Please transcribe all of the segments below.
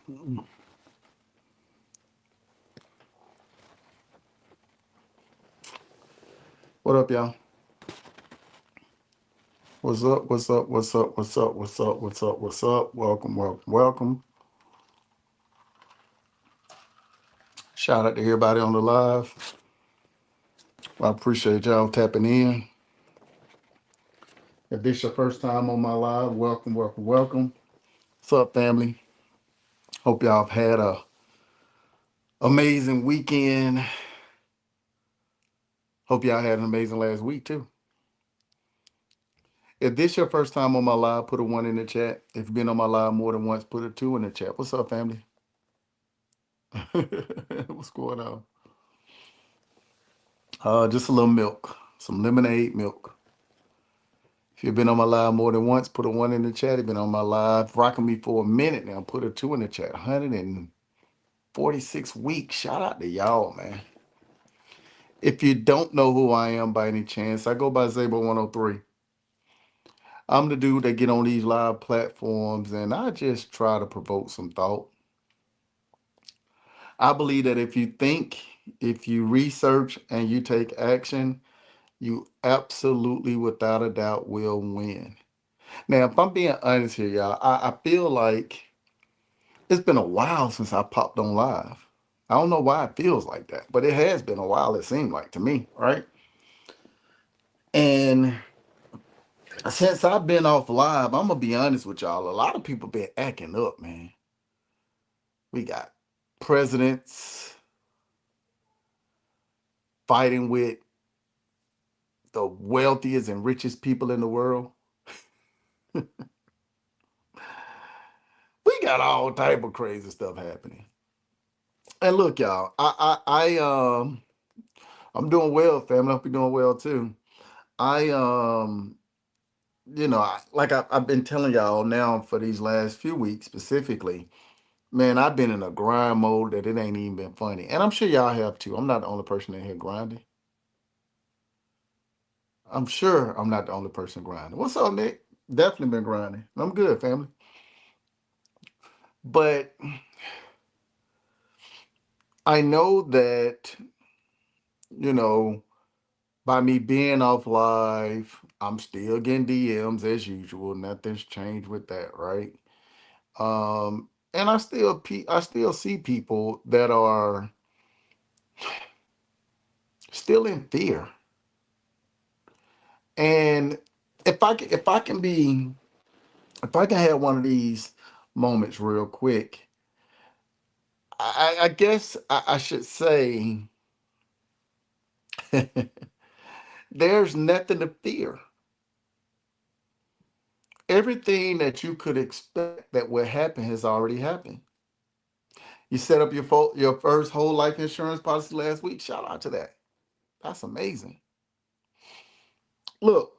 What up, y'all? What's up? What's up? What's up? What's up? What's up? What's up? What's up? Welcome, welcome, welcome. Shout out to everybody on the live. I appreciate y'all tapping in. If this your first time on my live, welcome, welcome, welcome. What's up, family? Hope y'all have had a amazing weekend. Hope y'all had an amazing last week too. If this your first time on my live, put a one in the chat. If you've been on my live more than once, put a two in the chat. What's up, family? What's going on? Just a little milk, some lemonade milk. If you've been on my live more than once, put a one in the chat. If you've been on my live rocking me for a minute now, put a two in the chat. 146 weeks. Shout out to y'all, man. If you don't know who I am by any chance, I go by Zabo103. I'm the dude that get on these live platforms and I just try to provoke some thought. I believe that if you think, if you research, and you take action, you absolutely, without a doubt, will win. Now, if I'm being honest here, y'all, I feel like it's been a while since I popped on live. I don't know why it feels like that, but it has been a while, it seemed like to me, right? And since I've been off live, I'm gonna be honest with y'all. A lot of people been acting up, man. We got presidents fighting with the wealthiest and richest people in the world. We got all type of crazy stuff happening. And look, y'all, I'm doing well, family. I hope you're doing well too. I I've been telling y'all now for these last few weeks specifically, man, I've been in a grind mode that it ain't even been funny. And I'm sure y'all have too. I'm not the only person in here grinding. I'm sure I'm not the only person grinding. What's up, Nick? Definitely been grinding. I'm good, family. But I know that, you know, by me being off live, I'm still getting DMs as usual. Nothing's changed with that, right? And I still see people that are still in fear. And if I can be if I can have one of these moments real quick, I guess I should say there's nothing to fear. Everything that you could expect that would happen has already happened. You set up your first whole life insurance policy last week. Shout out to that. That's amazing. Look,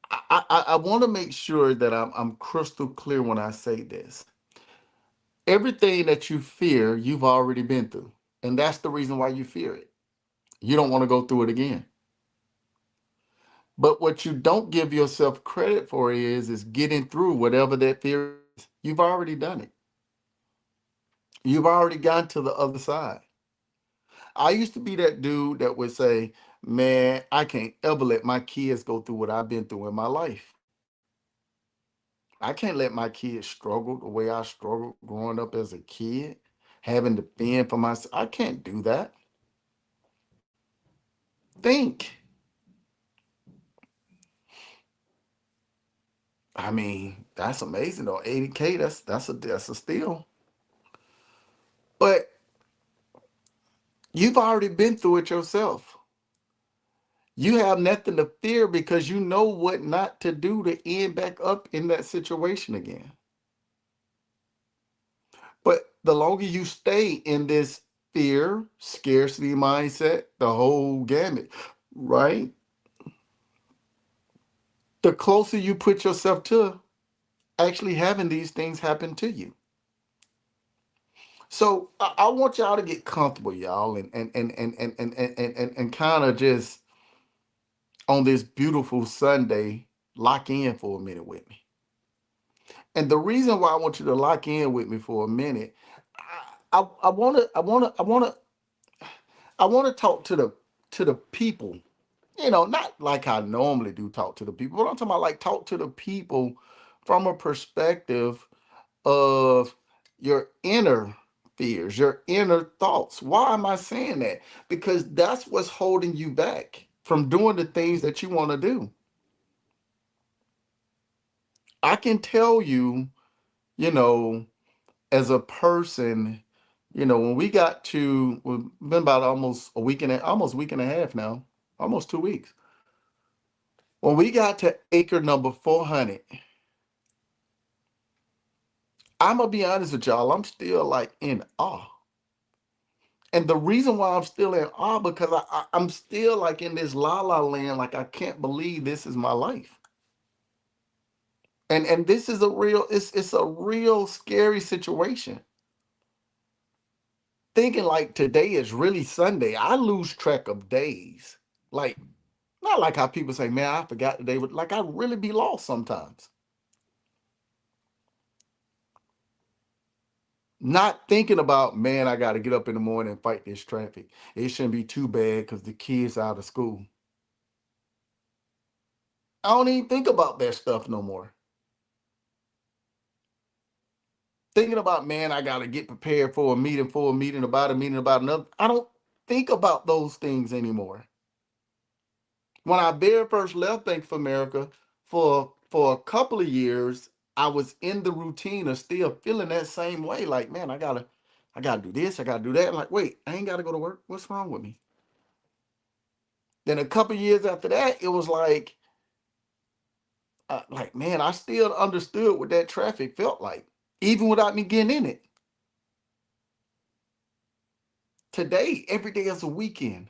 I want to make sure that I'm crystal clear when I say this. Everything that you fear, you've already been through. And that's the reason why you fear it. You don't want to go through it again. But what you don't give yourself credit for is getting through whatever that fear is. You've already done it. You've already gotten to the other side. I used to be that dude that would say, man, I can't ever let my kids go through what I've been through in my life. I can't let my kids struggle the way I struggled growing up as a kid, having to fend for myself. I can't do that. Think. I mean, that's amazing though. 80K, that's a steal. But you've already been through it yourself. You have nothing to fear because you know what not to do to end back up in that situation again. But the longer you stay in this fear, scarcity mindset, the whole gamut, right? The closer you put yourself to actually having these things happen to you. So I want y'all to get comfortable, y'all, and kind of just on this beautiful Sunday, lock in for a minute with me. And the reason why I want you to lock in with me for a minute, I want to, I want to talk to the people. You know, not like I normally do talk to the people, but I'm talking about like talk to the people from a perspective of your inner fears, your inner thoughts. Why am I saying that? Because that's what's holding you back from doing the things that you want to do. I can tell you, you know, as a person, you know, when we got to, we've been about almost a week and almost week and a half now, almost 2 weeks. When we got to acre number 400, I'm gonna be honest with y'all, I'm still like in awe. And the reason why I'm still in awe because I'm still like in this la la land, like I can't believe this is my life. And this is a real, it's a real scary situation. Thinking like today is really Sunday, I lose track of days. Like not like how people say, man, I forgot today, but like I really be lost sometimes. Not thinking about, man, I got to get up in the morning and fight this traffic. It shouldn't be too bad because the kids out of school. I don't even think about that stuff no more. Thinking about, man, I got to get prepared for a meeting, about a meeting, about another. I don't think about those things anymore. When I very first left Bank of America for a couple of years, I was in the routine of still feeling that same way. Like, man, I gotta do this, I gotta do that. I'm like, wait, I ain't gotta go to work. What's wrong with me? Then a couple of years after that, it was like, man, I still understood what that traffic felt like, even without me getting in it. Today, every day is a weekend.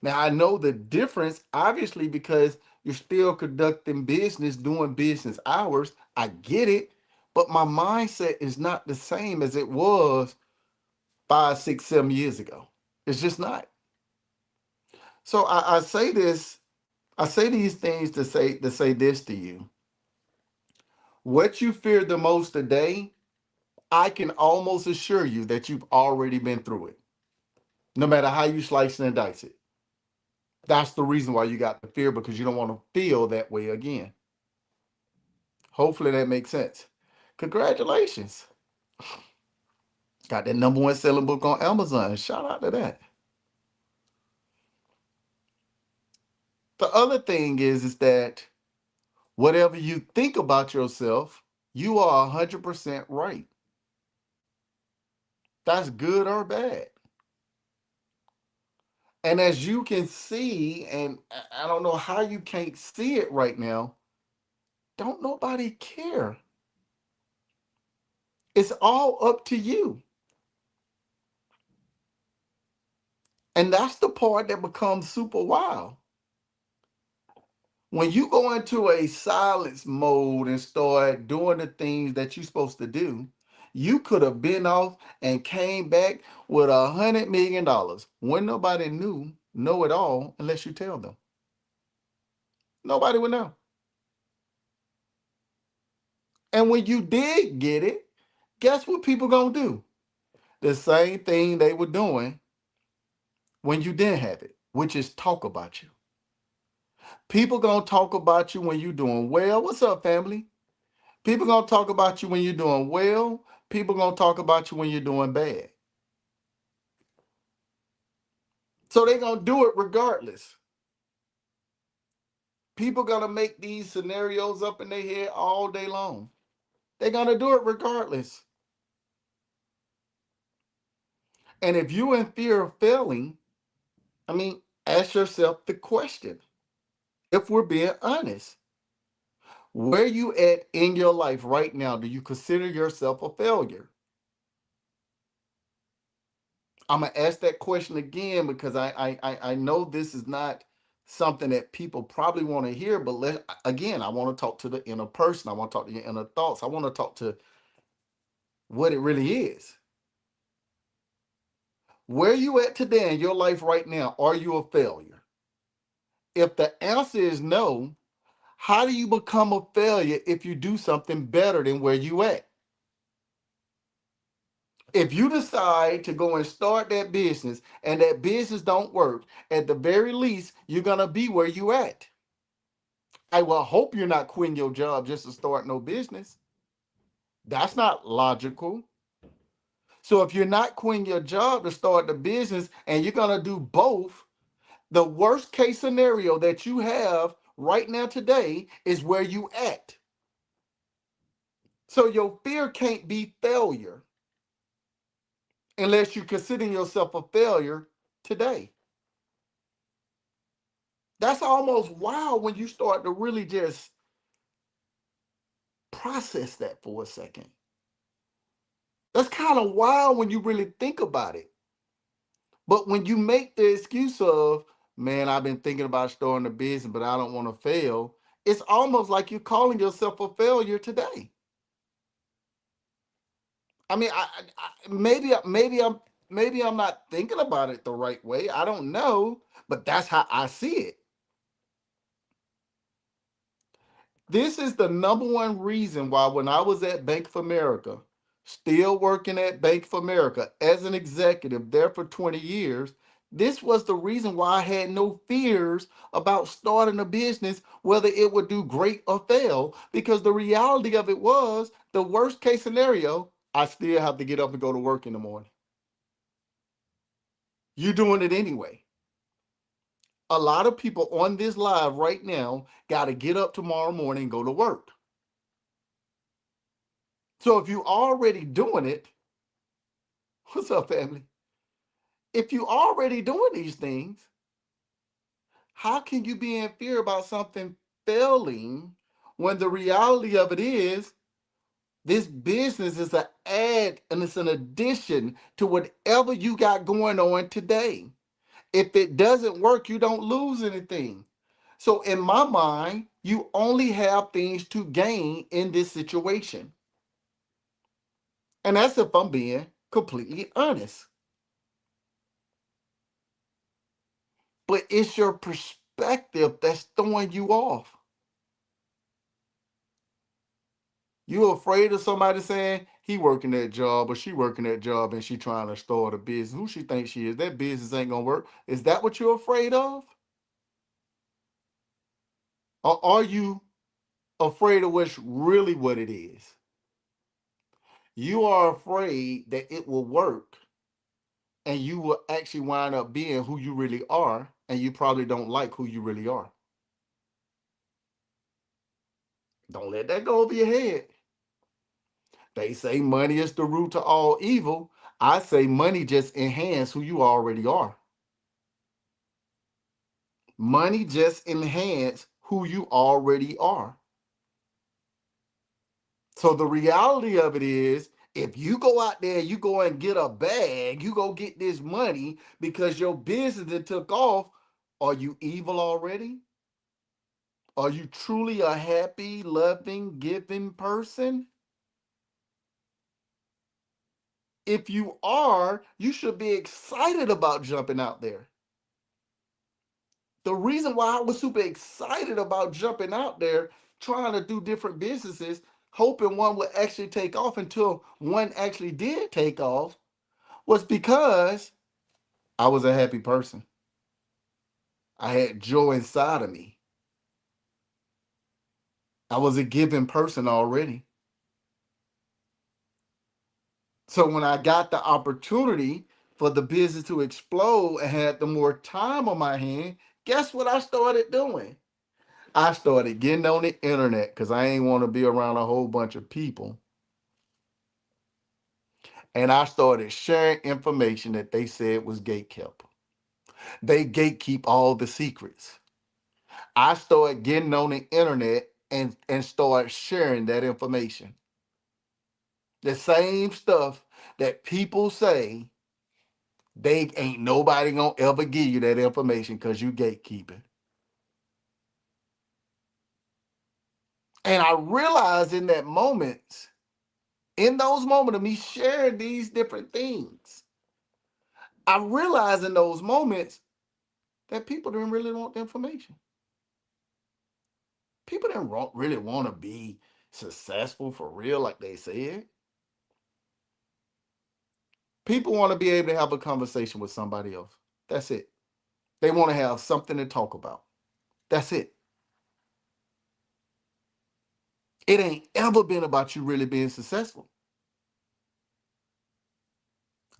Now I know the difference, obviously, because you're still conducting business, doing business hours. I get it, but my mindset is not the same as it was 5, 6, 7 years ago. It's just not. So I say this, I say these things to say this to you. What you fear the most today, I can almost assure you that you've already been through it. No matter how you slice and dice it. That's the reason why you got the fear because you don't want to feel that way again. Hopefully that makes sense. Congratulations. Got that number 1 selling book on Amazon. Shout out to that. The other thing is that whatever you think about yourself, you are 100% right. That's good or bad. And as you can see, and I don't know how you can't see it right now, don't nobody care. It's all up to you. And that's the part that becomes super wild. When you go into a silence mode and start doing the things that you're supposed to do, you could have been off and came back with $100 million when nobody know it all unless you tell them. Nobody would know. And when you did get it, guess what people gonna do? The same thing they were doing when you didn't have it, which is talk about you. People gonna talk about you when you're doing well. What's up, family? People gonna talk about you when you're doing well. People gonna talk about you when you're doing bad. So they gonna do it regardless. People gonna make these scenarios up in their head all day long. They're gonna do it regardless. And if you're in fear of failing, I mean, ask yourself the question. If we're being honest, where you at in your life right now? Do you consider yourself a failure? I'm gonna ask that question again because I know this is not something that people probably want to hear, but again, I want to talk to the inner person. I want to talk to your inner thoughts. I want to talk to what it really is. Where you at today in your life right now? Are you a failure? If the answer is no, How do you become a failure if you do something better than where you at? If you decide to go and start that business and that business don't work, at the very least, you're going to be where you at. I will hope you're not quitting your job just to start no business. That's not logical. So if you're not quitting your job to start the business and you're going to do both, the worst case scenario that you have right now today is where you at. So your fear can't be failure unless you're considering yourself a failure today. That's almost wild when you start to really just process that for a second. That's kind of wild when you really think about it. But when you make the excuse of, man, I've been thinking about starting a business, but I don't want to fail, it's almost like you're calling yourself a failure today. I mean, maybe I'm not thinking about it the right way. I don't know, but that's how I see it. This is the number one reason why when I was at Bank of America, still working at Bank of America as an executive there for 20 years, this was the reason why I had no fears about starting a business, whether it would do great or fail, because the reality of it was the worst case scenario, I still have to get up and go to work in the morning. You're doing it anyway. A lot of people on this live right now got to get up tomorrow morning and go to work. So if you're already doing it, what's up, family? If you're already doing these things, how can you be in fear about something failing when the reality of it is this business is an add and it's an addition to whatever you got going on today? If it doesn't work, you don't lose anything. So in my mind, you only have things to gain in this situation. And that's if I'm being completely honest. But it's your perspective that's throwing you off. You afraid of somebody saying he working that job or she working that job and she trying to start a business. Who she thinks she is? That business ain't gonna work. Is that what you're afraid of? Or are you afraid of what's really what it is? You are afraid that it will work and you will actually wind up being who you really are, and you probably don't like who you really are. Don't let that go over your head. They say money is the root to all evil. I say money just enhance who you already are. Money just enhance who you already are. So the reality of it is, if you go out there, you go and get a bag, you go get this money because your business that took off, are you evil already? Are you truly a happy, loving, giving person? If you are, you should be excited about jumping out there. The reason why I was super excited about jumping out there, trying to do different businesses, hoping one would actually take off until one actually did take off, was because I was a happy person. I had joy inside of me. I was a giving person already. So when I got the opportunity for the business to explode and had the more time on my hand, guess what I started doing? I started getting on the internet because I ain't want to be around a whole bunch of people. And I started sharing information that they said was gatekept. They gatekeep all the secrets. I started getting on the internet and start sharing that information. The same stuff that people say they ain't nobody gonna ever give you that information because you gatekeeping. And I realized in those moments of me sharing these different things, I realized in those moments that people didn't really want the information. People didn't really want to be successful for real, like they said. People want to be able to have a conversation with somebody else. That's it. They want to have something to talk about. That's it. It ain't ever been about you really being successful.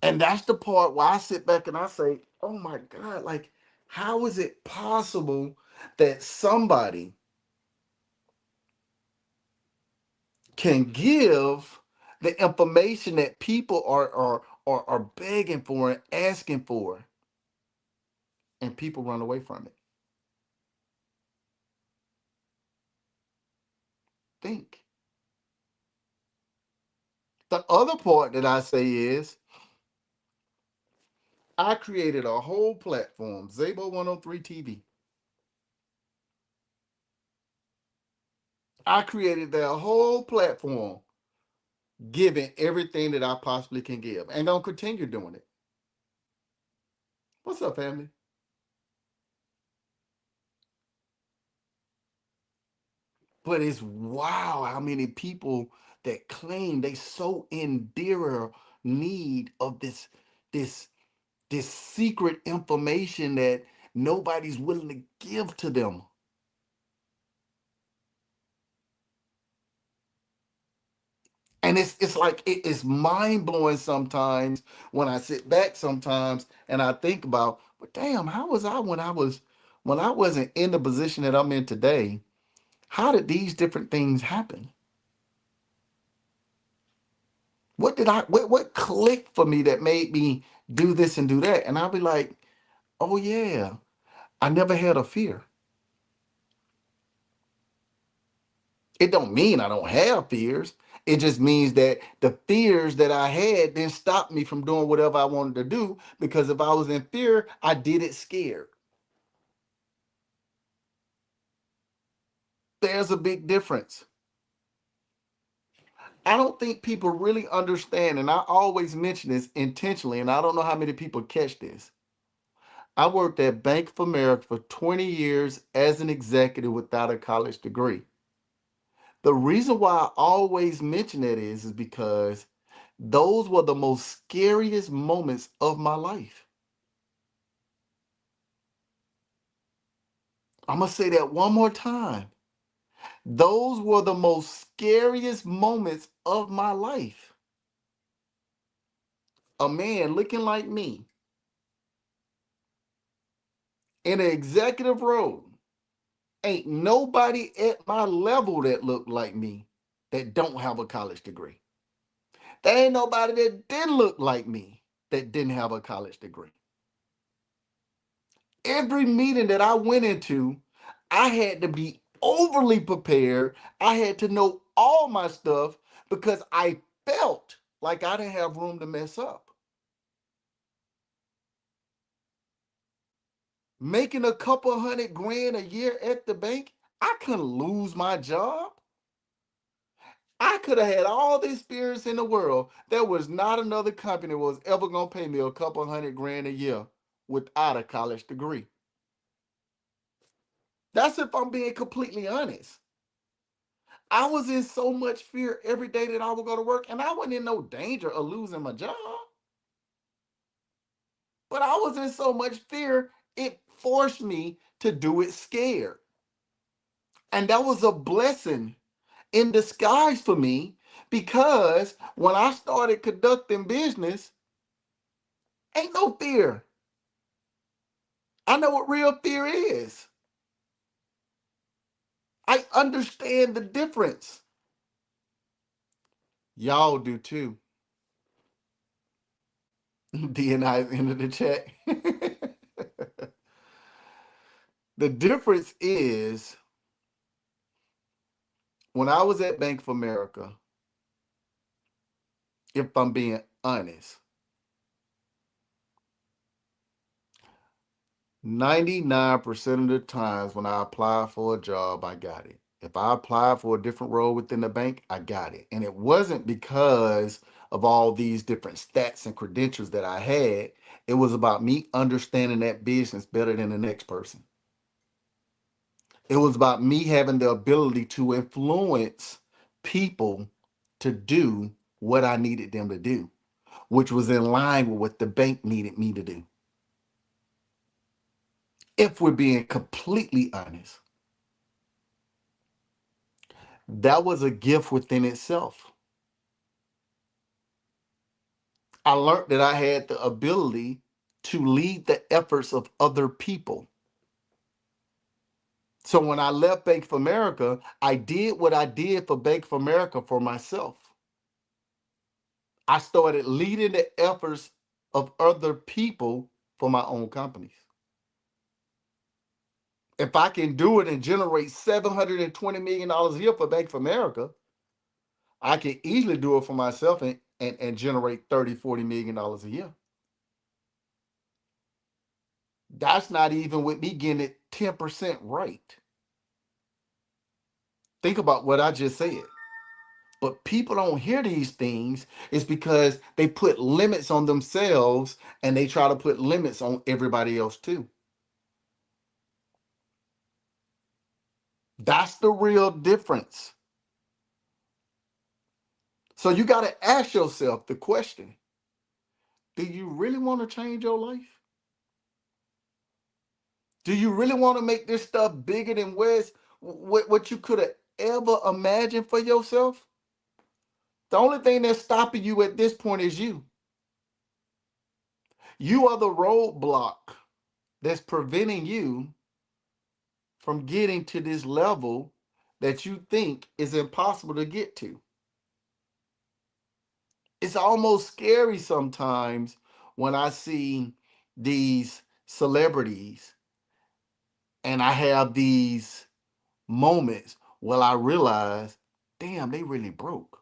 And that's the part where I sit back and I say, oh my God, like, how is it possible that somebody can give the information that people are begging for and asking for, and people run away from it? Think. The other part that I say is I created a whole platform, Zabo103 TV. I created that whole platform giving everything that I possibly can give and gonna continue doing it. What's up, family? But it's wow how many people that claim they so in dearer need of this this secret information that nobody's willing to give to them. And it's like it's mind blowing sometimes when I sit back sometimes and I think about, but damn, how was I when I wasn't in the position that I'm in today? How did these different things happen? What clicked for me that made me do this and do that? And I'll be like, oh yeah, I never had a fear. It don't mean I don't have fears. It just means that the fears that I had didn't stop me from doing whatever I wanted to do, because if I was in fear, I did it scared. There's a big difference. I don't think people really understand, and I always mention this intentionally, and I don't know how many people catch this. I worked at Bank of America for 20 years as an executive without a college degree. The reason why I always mention that is because those were the most scariest moments of my life. I'm going to say that one more time. Those were the most scariest moments of my life. A man looking like me in an executive role. Ain't nobody at my level that looked like me that don't have a college degree. There ain't nobody that didn't look like me that didn't have a college degree. Every meeting that I went into, I had to be overly prepared. I had to know all my stuff because I felt like I didn't have room to mess up. Making a couple $100,000 a year at the bank, I couldn't lose my job. I could have had all the experience in the world. There was not another company that was ever gonna pay me a couple $100,000 a year without a college degree. That's if I'm being completely honest. I was in so much fear every day that I would go to work, and I wasn't in no danger of losing my job. But I was in so much fear, it forced me to do it scared. And that was a blessing in disguise for me, because when I started conducting business, ain't no fear. I know what real fear is. I understand the difference. Y'all do too. DNI is into the chat. The difference is, when I was at Bank of America, if I'm being honest, 99% of the times when I applied for a job, I got it. If I applied for a different role within the bank, I got it. And it wasn't because of all these different stats and credentials that I had. It was about me understanding that business better than the next person. It was about me having the ability to influence people to do what I needed them to do, which was in line with what the bank needed me to do. If we're being completely honest, that was a gift within itself. I learned that I had the ability to lead the efforts of other people. So when I left Bank of America, I did what I did for Bank of America for myself. I started leading the efforts of other people for my own companies. If I can do it and generate $720 million a year for Bank of America, I can easily do it for myself and generate $30, $40 million a year. That's not even with me getting it 10% right. Think about what I just said. But people don't hear these things is because they put limits on themselves and they try to put limits on everybody else too. That's the real difference. So you got to ask yourself the question, do you really want to change your life? Do you really want to make this stuff bigger than what you could have ever imagined for yourself? The only thing that's stopping you at this point is you. You are the roadblock that's preventing you from getting to this level that you think is impossible to get to. It's almost scary sometimes when I see these celebrities and I have these moments where I realize, damn, they really broke.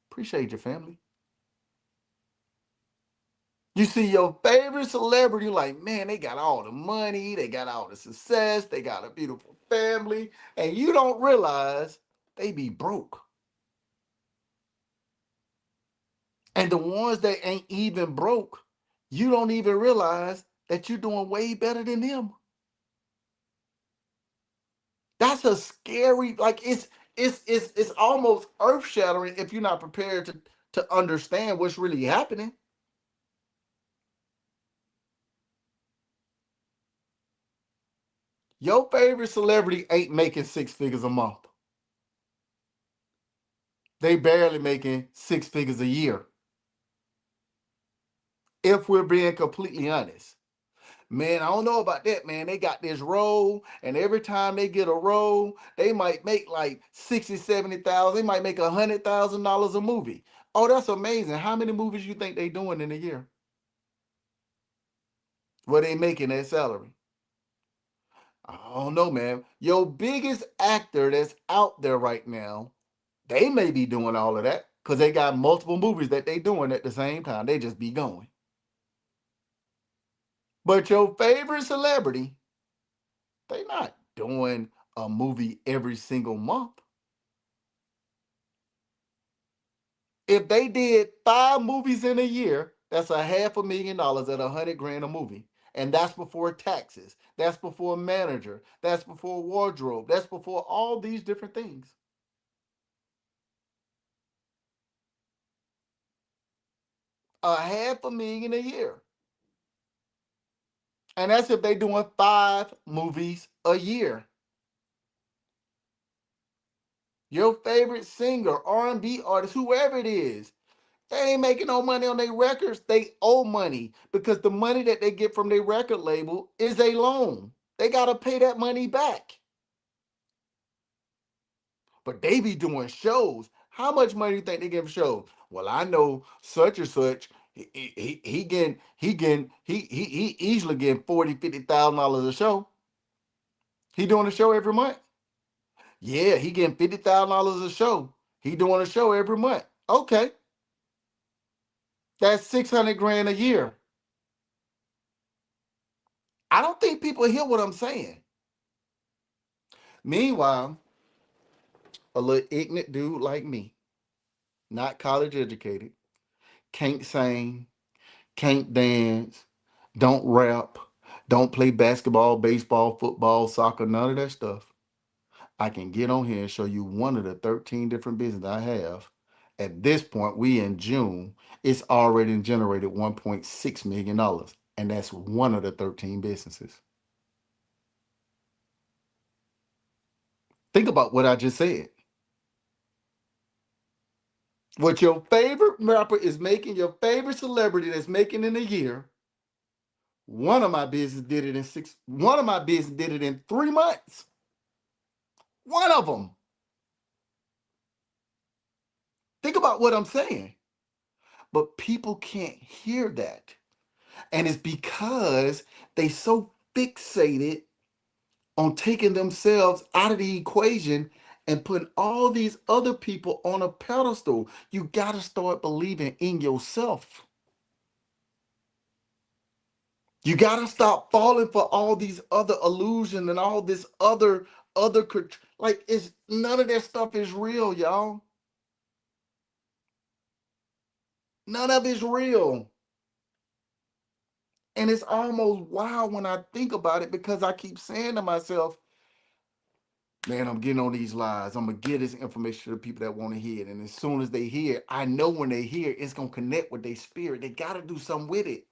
Appreciate your family. You see your favorite celebrity, like, man, they got all the money, they got all the success, they got a beautiful family, and you don't realize they be broke. And the ones that ain't even broke, you don't even realize that you're doing way better than them. That's a scary, like it's almost earth shattering if you're not prepared to understand what's really happening. Your favorite celebrity ain't making six figures a month. They barely making six figures a year. If we're being completely honest. Man, I don't know about that, man. They got this role, and every time they get a role, they might make like 60, 70,000. They might make $100,000 a movie. Oh, that's amazing. How many movies you think they doing in a year? Where they making that salary? I don't know, man. Your biggest actor that's out there right now, they may be doing all of that because they got multiple movies that they doing at the same time. They just be going. But your favorite celebrity, they not doing a movie every single month. If they did 5 movies in a year, that's $500,000 at 100 grand a movie. And that's before taxes. That's before manager. That's before wardrobe. That's before all these different things. $500,000 a year. And that's if they doing 5 movies a year. Your favorite singer, R&B artist, whoever it is, they ain't making no money on their records. They owe money because the money that they get from their record label is a loan. They got to pay that money back. But they be doing shows. How much money do you think they give shows? Well, I know such and such. He easily getting 40, $50,000 a show. He doing a show every month. Yeah, he getting $50,000 a show. He doing a show every month. Okay, that's 600 grand a year. I don't think people hear what I'm saying. Meanwhile, a little ignorant dude like me, not college educated, can't sing, can't dance, don't rap, don't play basketball, baseball, football, soccer, none of that stuff. I can get on here and show you one of the 13 different businesses I have. At this point, we in June, it's already generated $1.6 million. And that's one of the 13 businesses. Think about what I just said. What your favorite rapper is making, your favorite celebrity that's making in a year, one of my business did it in one of my business did it in 3 months. One of them. Think about what I'm saying. But people can't hear that. And it's because they so fixated on taking themselves out of the equation and putting all these other people on a pedestal. You got to start believing in yourself. You got to stop falling for all these other illusions and all this other like it's none of that stuff is real, y'all. None of it's real. And it's almost wild when I think about it because I keep saying to myself, man, I'm getting on these lies. I'm going to give this information to the people that want to hear it. And as soon as they hear it, I know when they hear it, it's going to connect with their spirit. They got to do something with it.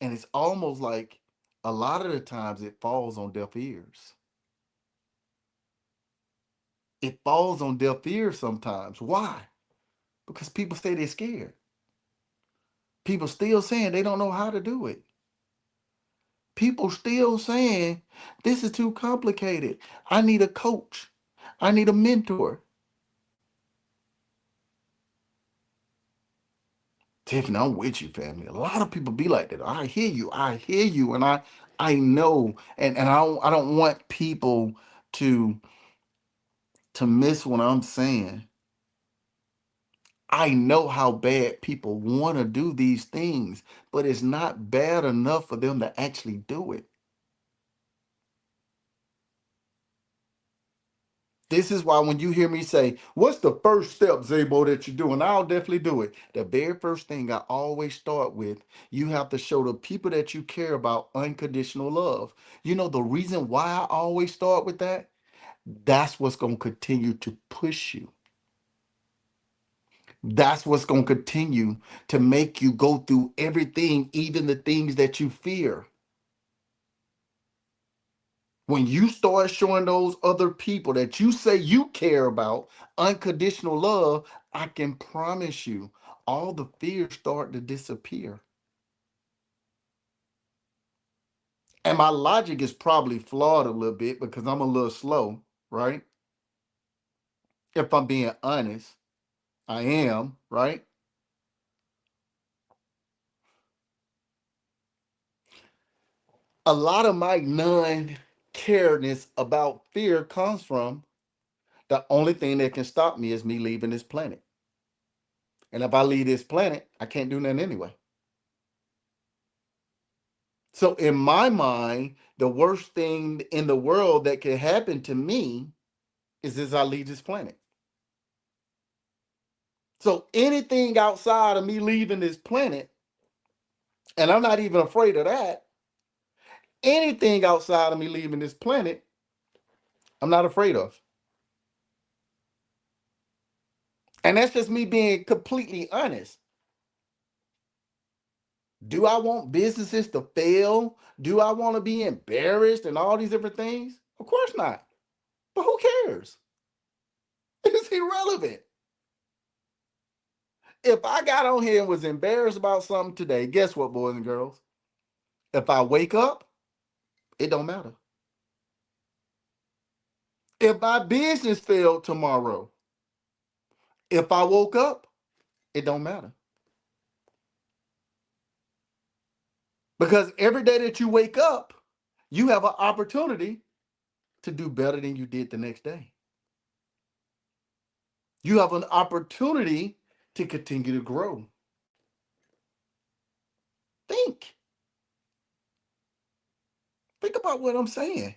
And it's almost like a lot of the times it falls on deaf ears. It falls on deaf ears sometimes. Why? Because people say they're scared. People still saying they don't know how to do it. People still saying this is too complicated. I need a coach. I need a mentor. Tiffany, I'm with you, family. A lot of people be like that. I hear you. I hear you. And I know. And I don't want people to miss what I'm saying. I know how bad people want to do these things, but it's not bad enough for them to actually do it. This is why when you hear me say, what's the first step, Zabo, that you do? And I'll definitely do it. The very first thing I always start with, you have to show the people that you care about unconditional love. You know the reason why I always start with that? That's what's going to continue to push you. That's what's going to continue to make you go through everything, even the things that you fear. When you start showing those other people that you say you care about unconditional love, I can promise you all the fears start to disappear. And my logic is probably flawed a little bit because I'm a little slow, right? If I'm being honest, I am, right? A lot of my non-careness about fear comes from the only thing that can stop me is me leaving this planet. And if I leave this planet, I can't do nothing anyway. So in my mind, the worst thing in the world that can happen to me is as I leave this planet. So anything outside of me leaving this planet, and I'm not even afraid of that, anything outside of me leaving this planet, I'm not afraid of. And that's just me being completely honest. Do I want businesses to fail? Do I want to be embarrassed and all these different things? Of course not. But who cares? It's irrelevant. If I got on here and was embarrassed about something today, guess what, boys and girls? If I wake up, it don't matter. If my business failed tomorrow, if I woke up, it don't matter. Because every day that you wake up, you have an opportunity to do better than you did the next day. You have an opportunity to continue to grow. Think. Think about what I'm saying.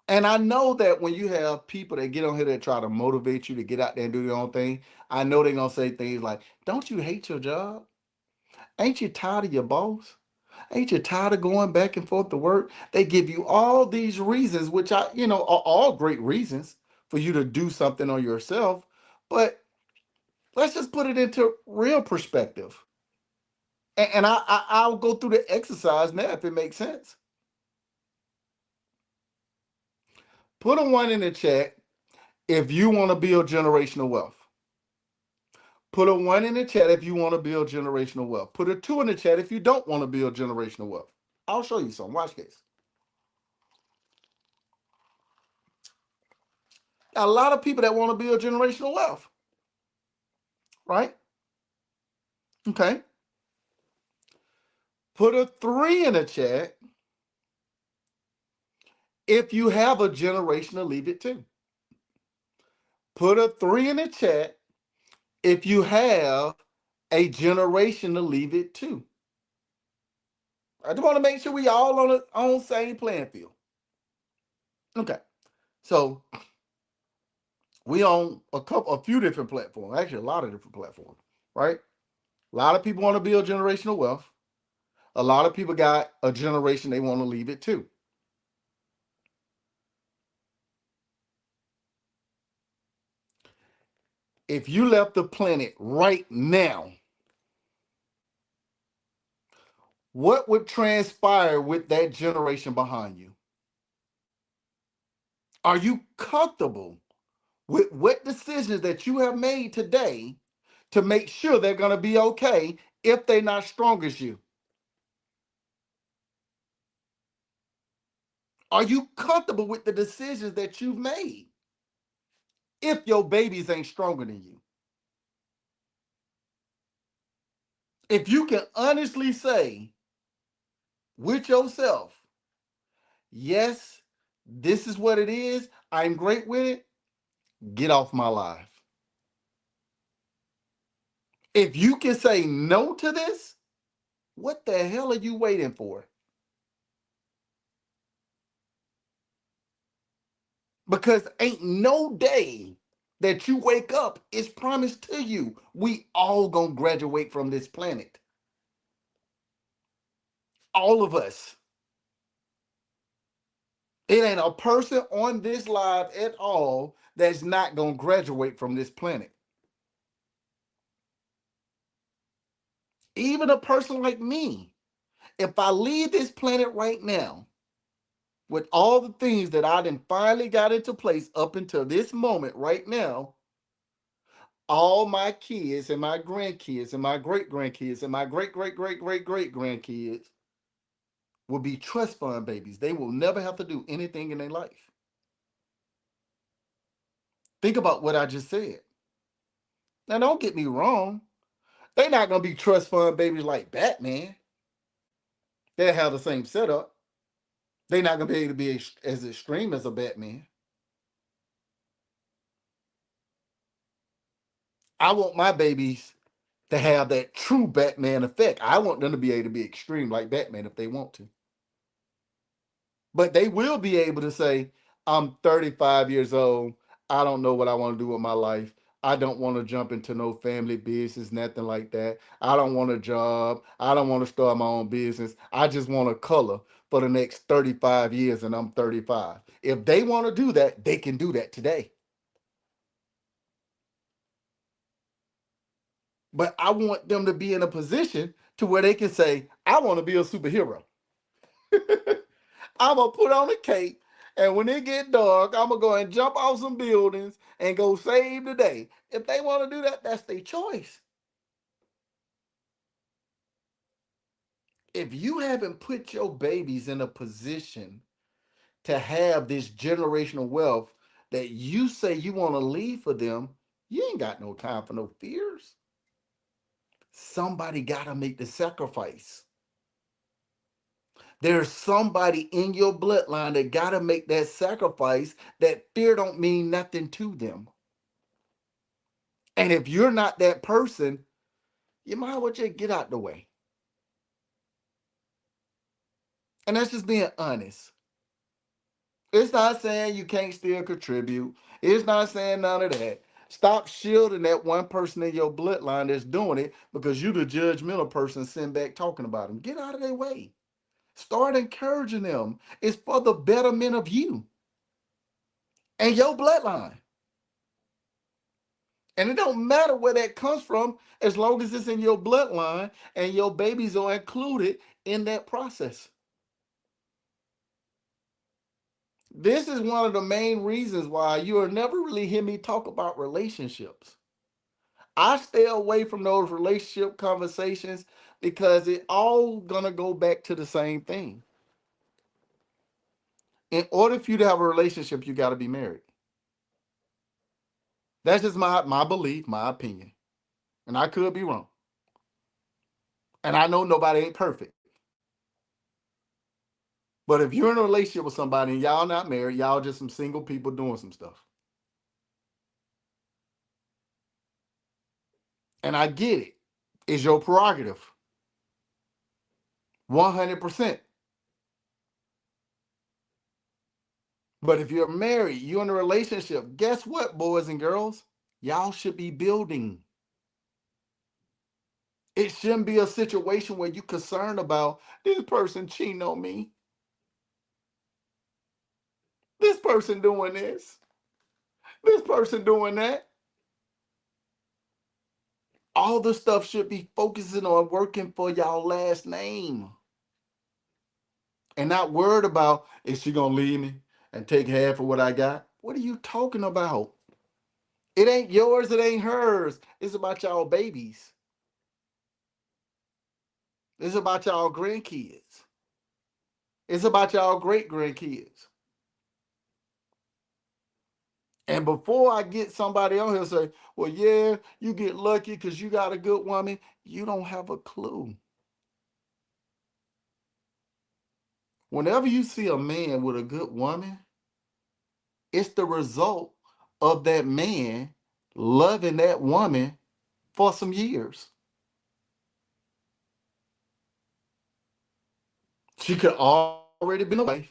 And I know that when you have people that get on here that try to motivate you to get out there and do your own thing, I know they're going to say things like, don't you hate your job? Ain't you tired of your boss? Ain't you tired of going back and forth to work? They give you all these reasons, which are all great reasons for you to do something on yourself. But let's just put it into real perspective. And I'll go through the exercise now if it makes sense. Put a one in the chat if you want to build generational wealth. Put a one in the chat if you want to build generational wealth. Put a two in the chat if you don't want to build generational wealth. I'll show you some. Watch this. Got a lot of people that want to build generational wealth, right? Okay. Put a three in the chat if you have a generation to leave it to. Put a three in the chat if you have a generation to leave it to. I just want to make sure we all on the same playing field. Okay. So we on a few different platforms, actually a lot of different platforms, right? A lot of people want to build generational wealth. A lot of people got a generation they want to leave it to. If you left the planet right now, what would transpire with that generation behind you? Are you comfortable with what decisions that you have made today to make sure they're going to be okay if they're not strong as you? Are you comfortable with the decisions that you've made if your babies ain't stronger than you? If you can honestly say with yourself, yes, this is what it is, I'm great with it, get off my life. If you can say no to this, what the hell are you waiting for? Because ain't no day that you wake up is promised to you. We all gonna graduate from this planet. All of us. It ain't a person on this live at all that's not gonna graduate from this planet. Even a person like me, if I leave this planet right now, with all the things that I done finally got into place up until this moment right now, all my kids and my grandkids and my great grandkids and my great great great great great grandkids will be trust fund babies. They will never have to do anything in their life. Think about what I just said. Now, don't get me wrong. They're not going to be trust fund babies like Batman. They'll have the same setup. They're not going to be able to be as extreme as a Batman. I want my babies to have that true Batman effect. I want them to be able to be extreme like Batman if they want to. But they will be able to say, I'm 35 years old. I don't know what I want to do with my life. I don't want to jump into no family business, nothing like that. I don't want a job. I don't want to start my own business. I just want a color for the next 35 years, and I'm 35. If they want to do that, they can do that today. But I want them to be in a position to where they can say, I want to be a superhero. I'm gonna put on a cape, and when it get dark, I'm gonna go and jump off some buildings and go save the day. If they want to do that, that's their choice. If you haven't put your babies in a position to have this generational wealth that you say you want to leave for them, you ain't got no time for no fears. Somebody gotta make the sacrifice. There's somebody in your bloodline that gotta make that sacrifice. That fear don't mean nothing to them. And if you're not that person, you might as well just get out the way. And that's just being honest. It's not saying you can't still contribute. It's not saying none of that. Stop shielding that one person in your bloodline that's doing it because you the judgmental person sitting back talking about them. Get out of their way. Start encouraging them. It's for the betterment of you and your bloodline. And it don't matter where that comes from as long as it's in your bloodline and your babies are included in that process. This is one of the main reasons why you'll never really hear me talk about relationships. I stay away from those relationship conversations because it all gonna go back to the same thing. In order for you to have a relationship, you gotta be married. That's just my belief, my opinion. And I could be wrong. And I know nobody ain't perfect. But if you're in a relationship with somebody and y'all not married, y'all just some single people doing some stuff. And I get it. It's your prerogative. 100%. But if you're married, you're in a relationship, guess what, boys and girls? Y'all should be building. It shouldn't be a situation where you're concerned about this person cheating on me, this person doing this person doing that. All the stuff should be focusing on working for y'all last name and not worried about, is she gonna leave me and take half of what I got? What are you talking about? It ain't yours, it ain't hers. It's about y'all babies. It's about y'all grandkids. It's about y'all great grandkids. And before I get somebody on here say, well, yeah, you get lucky because you got a good woman, you don't have a clue. Whenever you see a man with a good woman, it's the result of that man loving that woman for some years. She could already been a wife,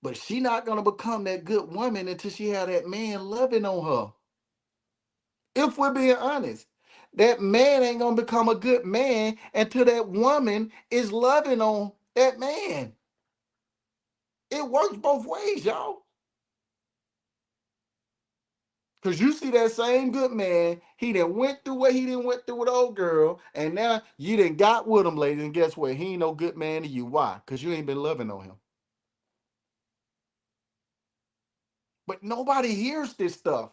but she not gonna become that good woman until she had that man loving on her. If we're being honest, that man ain't gonna become a good man until that woman is loving on that man. It works both ways, y'all. Cause you see that same good man, he done went through what he done went through with old girl, and now you done got with him, ladies, and guess what? He ain't no good man to you. Why? Cause you ain't been loving on him. But nobody hears this stuff.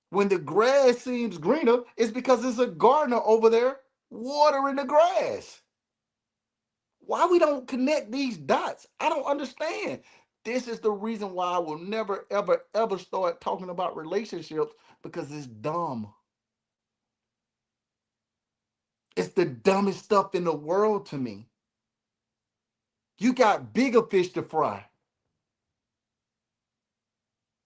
When the grass seems greener, it's because there's a gardener over there watering the grass. Why we don't connect these dots? I don't understand. This is the reason why I will never, ever, ever start talking about relationships because it's dumb. It's the dumbest stuff in the world to me. You got bigger fish to fry.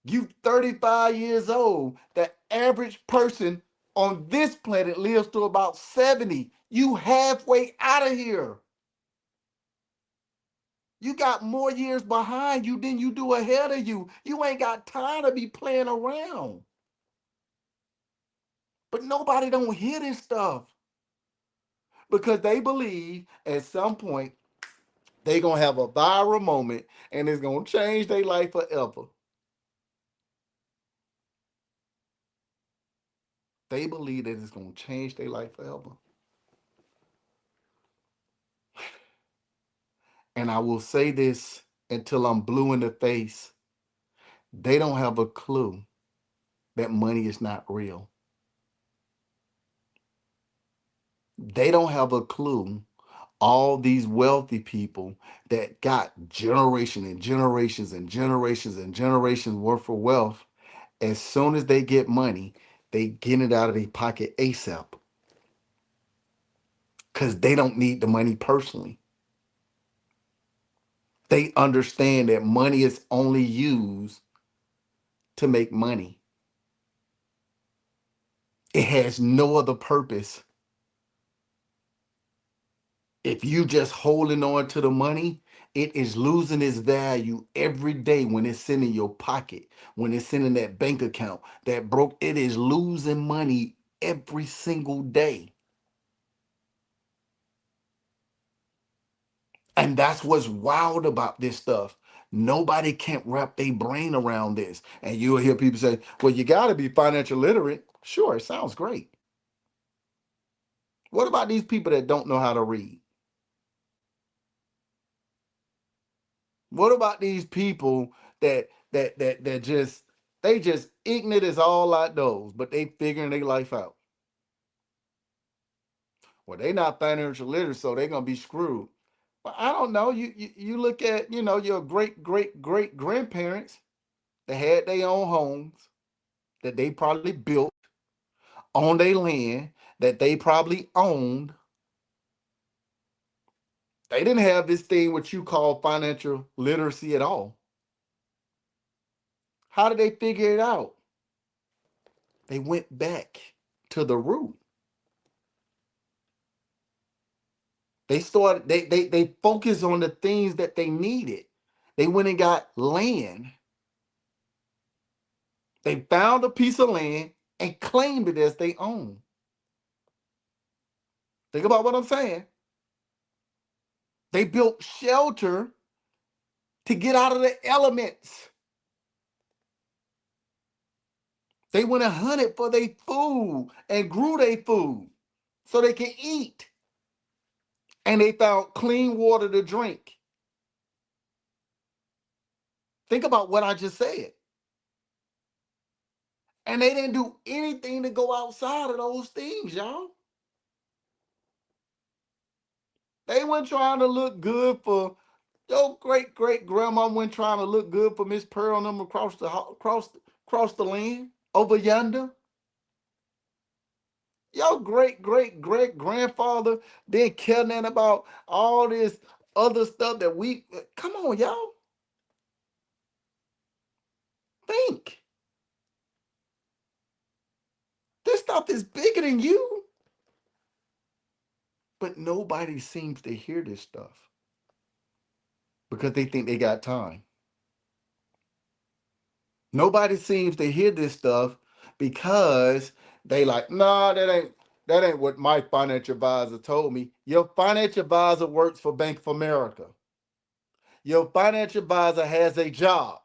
You 35 years old. The average person on this planet lives to about 70. You halfway out of here. You got more years behind you than you do ahead of you. You ain't got time to be playing around. But nobody don't hear this stuff because they believe at some point they gonna have a viral moment and it's gonna change their life forever. They believe that it's gonna change their life forever. And I will say this until I'm blue in the face. They don't have a clue that money is not real. They don't have a clue all these wealthy people that got generation and generations and generations and generations worth of wealth, as soon as they get money, they get it out of their pocket ASAP because they don't need the money personally. They understand that money is only used to make money. It has no other purpose. If you just holding on to the money It is losing its value every day when it's sitting in your pocket, when it's sitting in that bank account that broke. It is losing money every single day. And that's what's wild about this stuff. Nobody can't wrap their brain around this. And you'll hear people say, well, you got to be financial literate. Sure, it sounds great. What about these people that don't know how to read? What about these people that just they just ignorant as all outdoors, but they figuring their life out? Well, they not financial literate, so they're gonna be screwed. But I don't know. You look at your great grandparents that had their own homes that they probably built on their land that they probably owned. They didn't have this thing what you call financial literacy at all. How did they figure it out? They went back to the root. They focused on the things that they needed. They went and got land. They found a piece of land and claimed it as their own. Think about what I'm saying. They built shelter to get out of the elements. They went and hunted for their food and grew their food so they can eat. And they found clean water to drink. Think about what I just said. And they didn't do anything to go outside of those things, y'all. They weren't trying to look good for your great grandma. Went trying to look good for Miss Pearl and them across the land over yonder. Your great grandfather didn't care nothing about all this other stuff that we. Come on, y'all. Think. This stuff is bigger than you. But nobody seems to hear this stuff because they think they got time. Nobody seems to hear this stuff because they like, nah, that ain't what my financial advisor told me. Your financial advisor works for Bank of America. Your financial advisor has a job.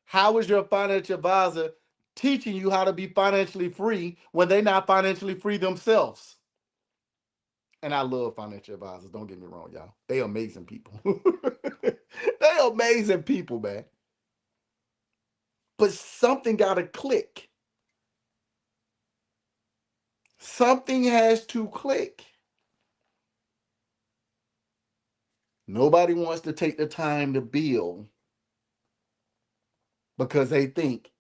How is your financial advisor teaching you how to be financially free when they're not financially free themselves? And I love financial advisors. Don't get me wrong, y'all. They amazing people. They amazing people, man. But something got to click. Something has to click. Nobody wants to take the time to build because they think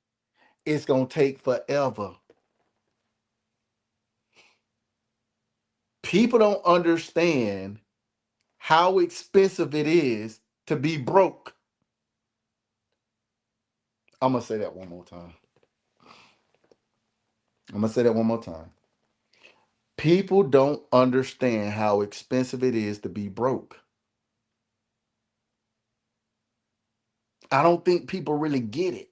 it's going to take forever. People don't understand how expensive it is to be broke. I'm going to say that one more time. I'm going to say that one more time. People don't understand how expensive it is to be broke. I don't think people really get it.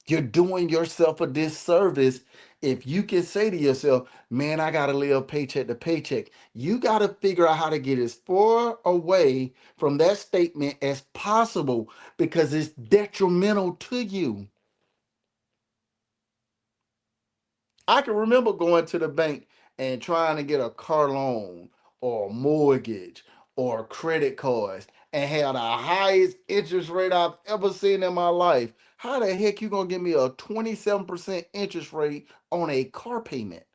You're doing yourself a disservice if you can say to yourself, man, I got to live paycheck to paycheck. You got to figure out how to get as far away from that statement as possible because it's detrimental to you. I can remember going to the bank and trying to get a car loan or a mortgage or credit cards and have the highest interest rate I've ever seen in my life. How the heck you gonna give me a 27% interest rate on a car payment?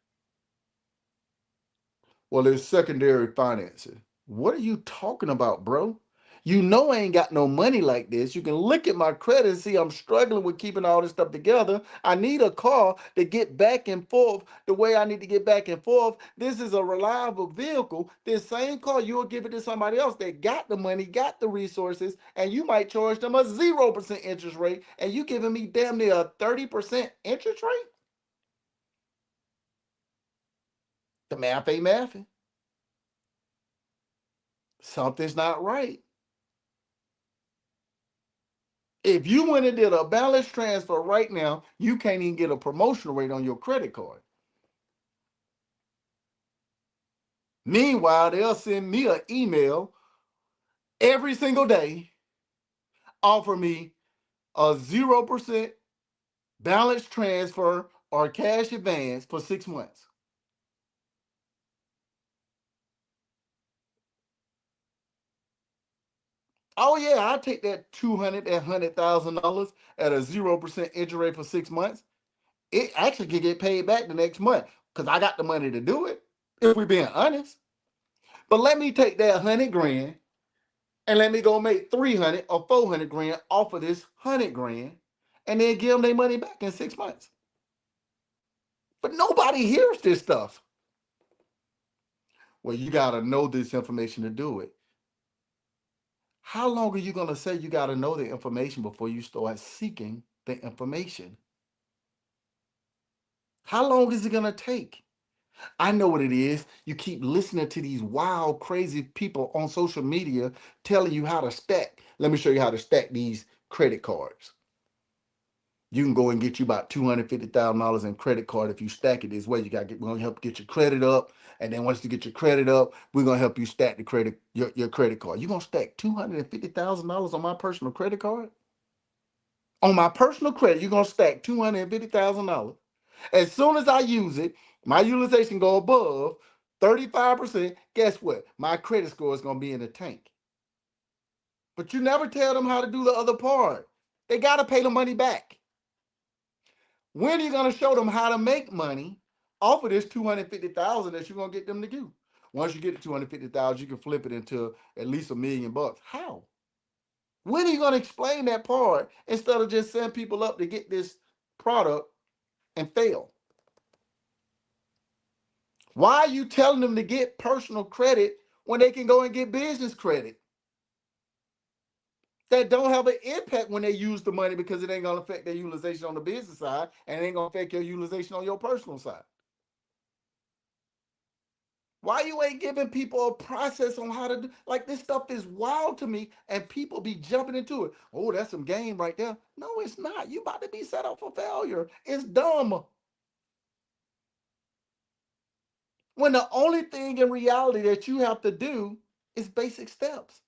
Well, it's secondary financing. What are you talking about, bro? You know I ain't got no money like this. You can look at my credit and see I'm struggling with keeping all this stuff together. I need a car to get back and forth the way I need to get back and forth. This is a reliable vehicle. This same car, you'll give it to somebody else that got the money, got the resources, and you might charge them a 0% interest rate, and you giving me damn near a 30% interest rate? The math ain't mathing. Something's not right. If you went and did a balance transfer right now, you can't even get a promotional rate on your credit card. Meanwhile, they'll send me an email every single day, offer me a 0% balance transfer or cash advance for 6 months. Oh yeah, I take that $200,000 at a 0% interest rate for 6 months. It actually can get paid back the next month because I got the money to do it. If we're being honest, but let me take that 100 grand and let me go make 300 or 400 grand off of this 100 grand, and then give them their money back in 6 months. But nobody hears this stuff. Well, you got to know this information to do it. How long are you going to say you got to know the information before you start seeking the information? How long is it going to take? I know what it is. You keep listening to these wild, crazy people on social media telling you how to stack. Let me show you how to stack these credit cards. You can go and get you about $250,000 in credit card if you stack it this way. We're gonna help get your credit up, and then once you get your credit up, we're gonna help you stack the your credit card. You're gonna stack $250,000 on my personal credit card? On my personal credit, you're gonna stack $250,000. As soon as I use it, my utilization go above 35%. Guess what? My credit score is gonna be in the tank. But you never tell them how to do the other part. They gotta pay the money back. When are you gonna show them how to make money off of this 250,000 that you're gonna get them to do? Once you get to 250,000, you can flip it into at least $1,000,000. How? When are you gonna explain that part instead of just sending people up to get this product and fail? Why are you telling them to get personal credit when they can go and get business credit? That don't have an impact when they use the money because it ain't gonna affect their utilization on the business side and it ain't gonna affect your utilization on your personal side. Why you ain't giving people a process on how to do, like, this stuff is wild to me and people be jumping into it. Oh, that's some game right there. No, it's not. You about to be set up for failure. It's dumb. When the only thing in reality that you have to do is basic steps.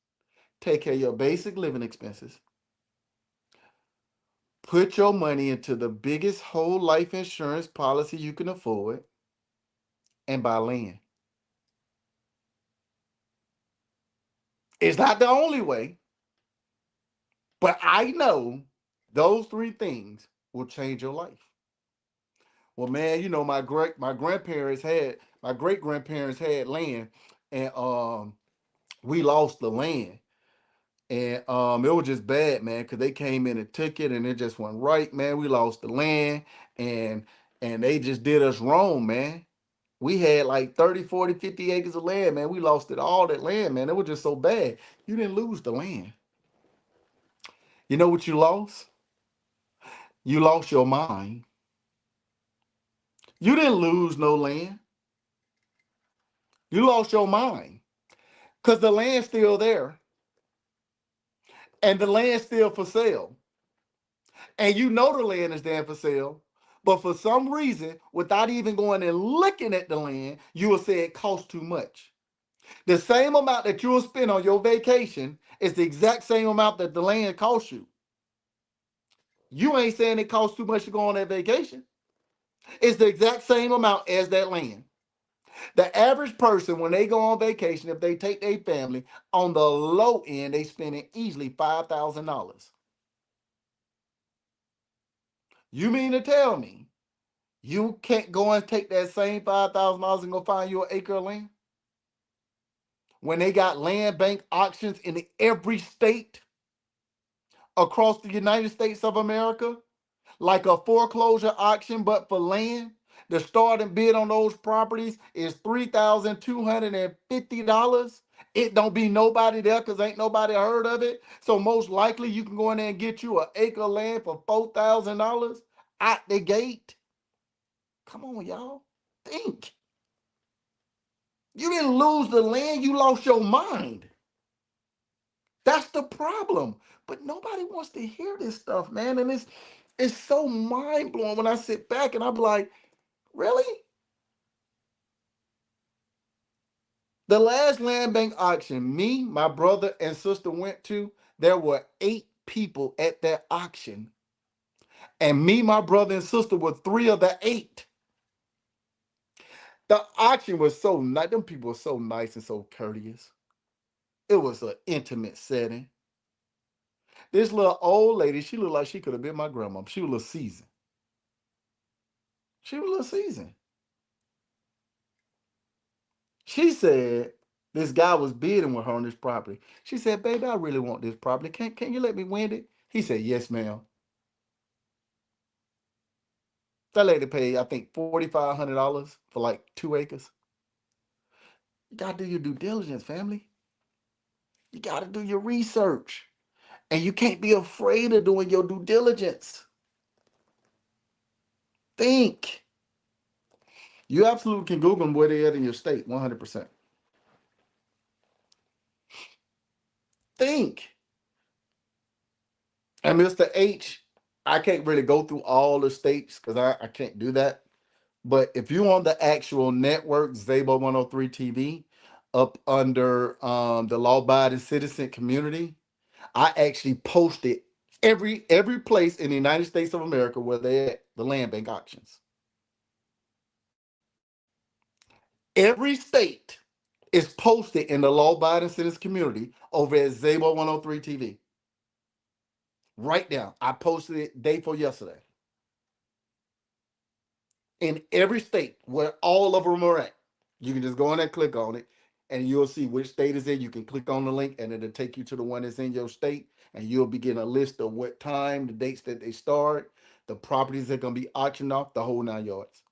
Take care of your basic living expenses. Put your money into the biggest whole life insurance policy you can afford and buy land. It's not the only way, but I know those three things will change your life. Well, man, my great grandparents had land, and we lost the land, and it was just bad, man, because they came in and took it, and it just went right, man. We lost the land, and they just did us wrong, man. We had like 30, 40, 50 acres of land, man. We lost it all, that land, man. It was just so bad. You didn't lose the land. You know what you lost? You lost your mind. You didn't lose no land. You lost your mind because the land's still there and the land's still for sale. And you know the land is there for sale, but for some reason, without even going and looking at the land, you will say it costs too much. The same amount that you will spend on your vacation is the exact same amount that the land costs you. You ain't saying it costs too much to go on that vacation. It's the exact same amount as that land. The average person, when they go on vacation, if they take their family, on the low end, they spending easily $5,000. You mean to tell me you can't go and take that same $5,000 and go find you an acre of land? When they got land bank auctions in every state across the United States of America, like a foreclosure auction, but for land. The starting bid on those properties is $3,250. It don't be nobody there because ain't nobody heard of it. So most likely you can go in there and get you an acre of land for $4,000 out the gate. Come on, y'all. Think. You didn't lose the land, you lost your mind. That's the problem. But nobody wants to hear this stuff, man. And it's so mind blowing when I sit back and I'm like, really? The last land bank auction, me, my brother, and sister went to, there were 8 people at that auction. And me, my brother, and sister were 3 of the 8. The auction was so nice. Them people were so nice and so courteous. It was an intimate setting. This little old lady, she looked like she could have been my grandma. She was a little seasoned. She was a little seasoned. She said this guy was bidding with her on this property. She said, baby, I really want this property. Can you let me win it? He said, yes, ma'am. That lady paid, I think, $4,500 for like 2 acres. You gotta do your due diligence, family. You gotta do your research. And you can't be afraid of doing your due diligence. Think. You absolutely can Google them where they're at in your state, 100%. Think. And Mr. H, I can't really go through all the states because I can't do that. But if you're on the actual network, Zabo103 TV, up under the law-abiding citizen community, I actually posted every place in the United States of America where they're at, the land bank auctions. Every state is posted in the law-abiding citizens community over at Zabo103 TV. Right now, I posted it day for yesterday. In every state where all of them are at, you can just go in there, click on it, and you'll see which state is in. You can click on the link, and it'll take you to the one that's in your state, and you'll be getting a list of what time, the dates that they start, the properties that are going to be auctioned off, the whole 9 yards.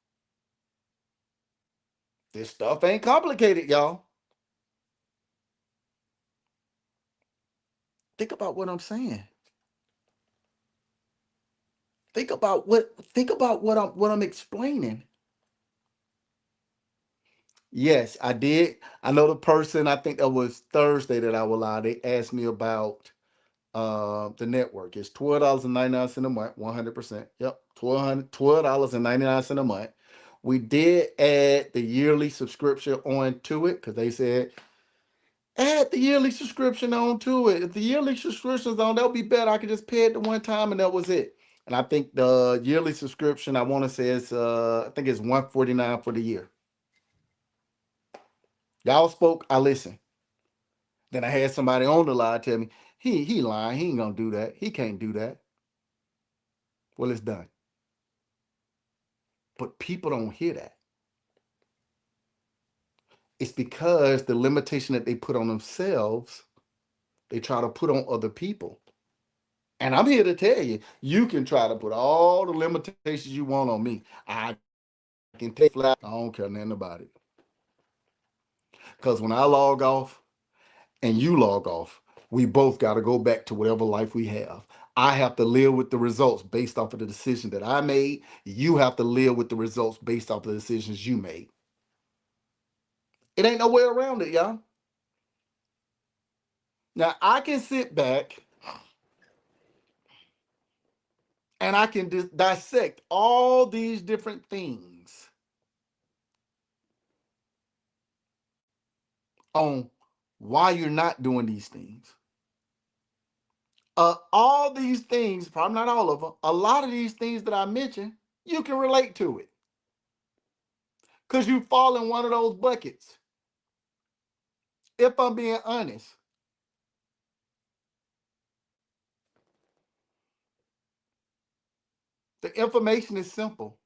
This stuff ain't complicated, y'all. Think about what I'm saying. Think about what I'm explaining. Yes, I did. I know the person, I think that was Thursday that I was live. They asked me about the network. It's $12.99 a month, 100%. Yep, $12.99 a month. We did add the yearly subscription on to it because they said add the yearly subscription on to it. If the yearly subscription's on, that'll be better. I could just pay it the one time and that was it. And I think the yearly subscription, I want to say is I think it's $149 for the year. Y'all spoke, I listened. Then I had somebody on the line tell me, he lying, he ain't gonna do that. He can't do that. Well, it's done. But people don't hear that. It's because the limitation that they put on themselves, they try to put on other people. And I'm here to tell you, you can try to put all the limitations you want on me. I can take flat. I don't care nothing about it. Because when I log off and you log off, we both got to go back to whatever life we have. I have to live with the results based off of the decision that I made. You have to live with the results based off of the decisions you made. It ain't no way around it, y'all. Now, I can sit back and I can dissect all these different things on why you're not doing these things. All these things, probably not all of them, a lot of these things that I mentioned, you can relate to it because you fall in one of those buckets. If I'm being honest, the information is simple.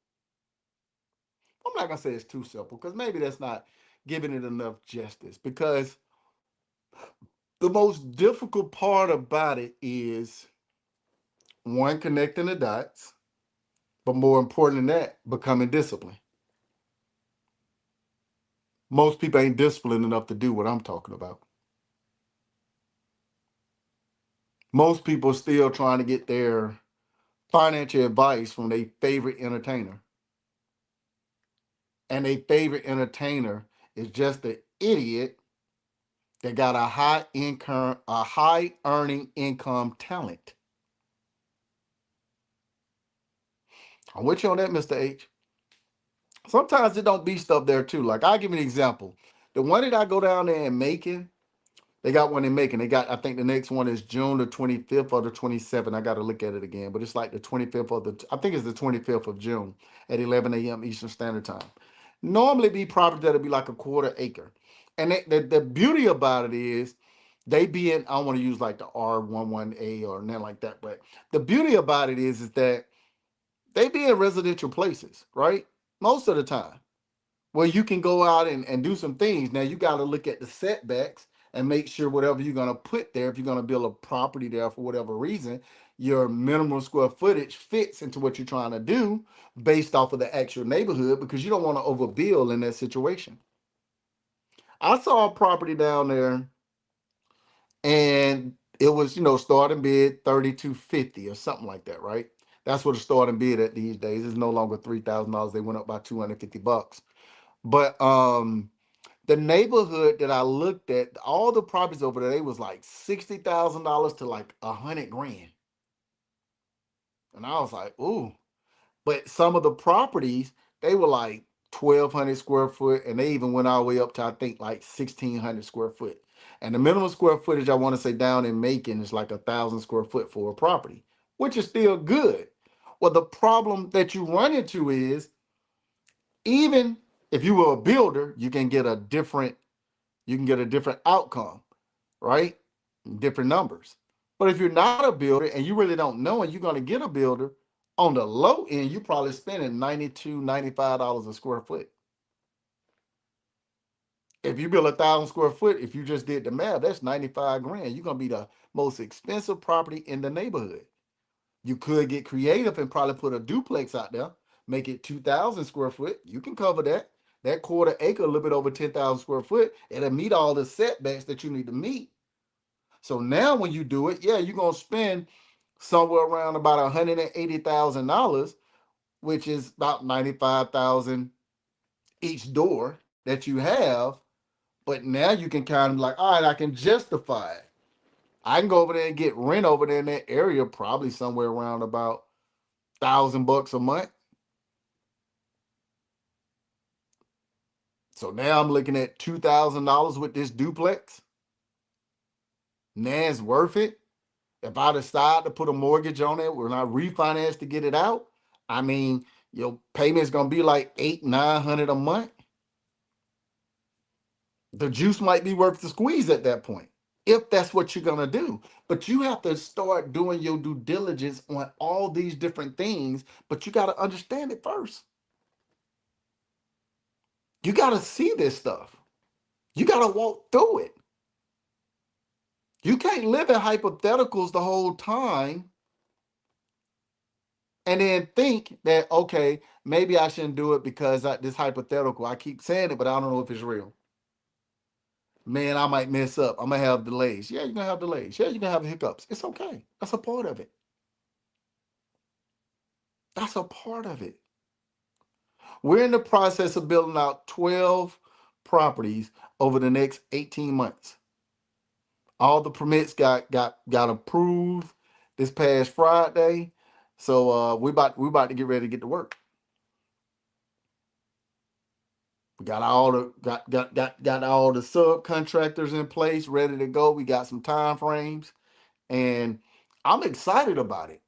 I'm not going to say it's too simple because maybe that's not giving it enough justice because the most difficult part about it is one, connecting the dots, but more important than that, becoming disciplined. Most people ain't disciplined enough to do what I'm talking about. Most people are still trying to get their financial advice from their favorite entertainer. And their favorite entertainer is just an idiot They got a high earning income talent. I'm with you on that, Mr. H. Sometimes it don't be stuff there too. Like I'll give you an example. The one that I go down there in Macon, they got one in Macon. They got, I think the next one is June the 25th or the 27th. I got to look at it again, but it's like the 25th or I think it's the 25th of June at 11 a.m. Eastern Standard Time. Normally be property that'll be like a quarter acre. And the beauty about it is they be in, I don't want to use like the R11A or nothing like that, but the beauty about it is that they be in residential places, right? Most of the time where you can go out and do some things. Now you got to look at the setbacks and make sure whatever you're going to put there, if you're going to build a property there for whatever reason, your minimum square footage fits into what you're trying to do based off of the actual neighborhood, because you don't want to overbuild in that situation. I saw a property down there and it was, starting bid 3250 or something like that, right? That's what the starting bid at these days. It's no longer $3,000. They went up by $250. But the neighborhood that I looked at, all the properties over there, they was like $60,000 to like 100 grand. And I was like, ooh. But some of the properties, they were like 1,200 square foot, and they even went all the way up to, I think, like 1,600 square foot. And the minimum square footage, I want to say, down in Macon is like 1,000 square foot for a property, which is still good. Well, the problem that you run into is, even if you were a builder, you can get a different outcome, right? Different numbers. But if you're not a builder and you really don't know and you're going to get a builder, on the low end, you're probably spending $92, $95 a square foot. If you build 1,000 square foot, if you just did the math, that's 95 grand. You're going to be the most expensive property in the neighborhood. You could get creative and probably put a duplex out there, make it 2,000 square foot. You can cover that. That quarter acre, a little bit over 10,000 square foot, it'll meet all the setbacks that you need to meet. So now when you do it, yeah, you're going to spend somewhere around about $180,000, which is about 95,000 each door that you have. But now you can kind of like, all right, I can justify it. I can go over there and get rent over there in that area, probably somewhere around about $1,000 a month. So now I'm looking at $2,000 with this duplex. Now it's worth it. If I decide to put a mortgage on it, when I refinance to get it out, I mean, your payment's gonna be like 800-900 a month. The juice might be worth the squeeze at that point, if that's what you're gonna do. But you have to start doing your due diligence on all these different things, but you gotta understand it first. You gotta see this stuff. You gotta walk through it. You can't live in hypotheticals the whole time and then think that, okay, maybe I shouldn't do it because this hypothetical, I keep saying it, but I don't know if it's real. Man, I might mess up. I'm gonna have delays. Yeah, you're gonna have delays. Yeah, you're gonna have hiccups. It's okay. That's a part of it. That's a part of it. We're in the process of building out 12 properties over the next 18 months. All the permits got approved this past Friday. So we about to get ready to get to work. We got all the subcontractors in place, ready to go. We got some time frames, and I'm excited about it.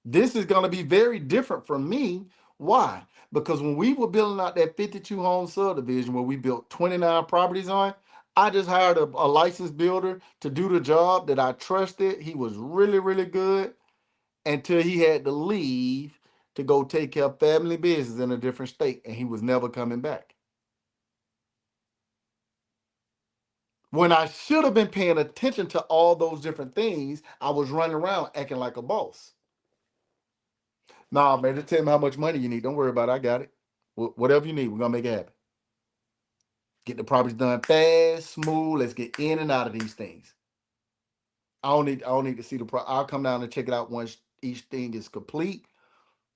This is going to be very different from me. Why? Because when we were building out that 52 home subdivision where we built 29 properties on, I just hired a licensed builder to do the job that I trusted. He was really, really good until he had to leave to go take care of family business in a different state, and he was never coming back. When I should have been paying attention to all those different things, I was running around acting like a boss. Nah, man, just tell me how much money you need. Don't worry about it. I got it. Whatever you need, we're gonna make it happen. Get the properties done fast, smooth. Let's get in and out of these things. I don't need to see the pro. I'll come down and check it out once each thing is complete.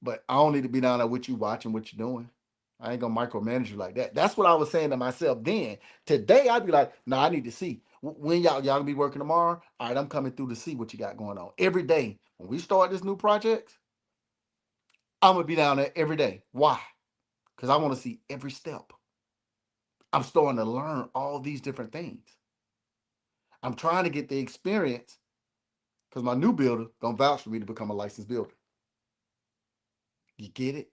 But I don't need to be down there with you watching what you're doing. I ain't gonna micromanage you like that. That's what I was saying to myself then. Today, I'd be like, nah, I need to see. When y'all gonna be working tomorrow? All right, I'm coming through to see what you got going on. Every day, when we start this new project, I'm gonna be down there every day. Why? Because I want to see every step. I'm starting to learn all these different things. I'm trying to get the experience because my new builder don't vouch for me to become a licensed builder. You get it?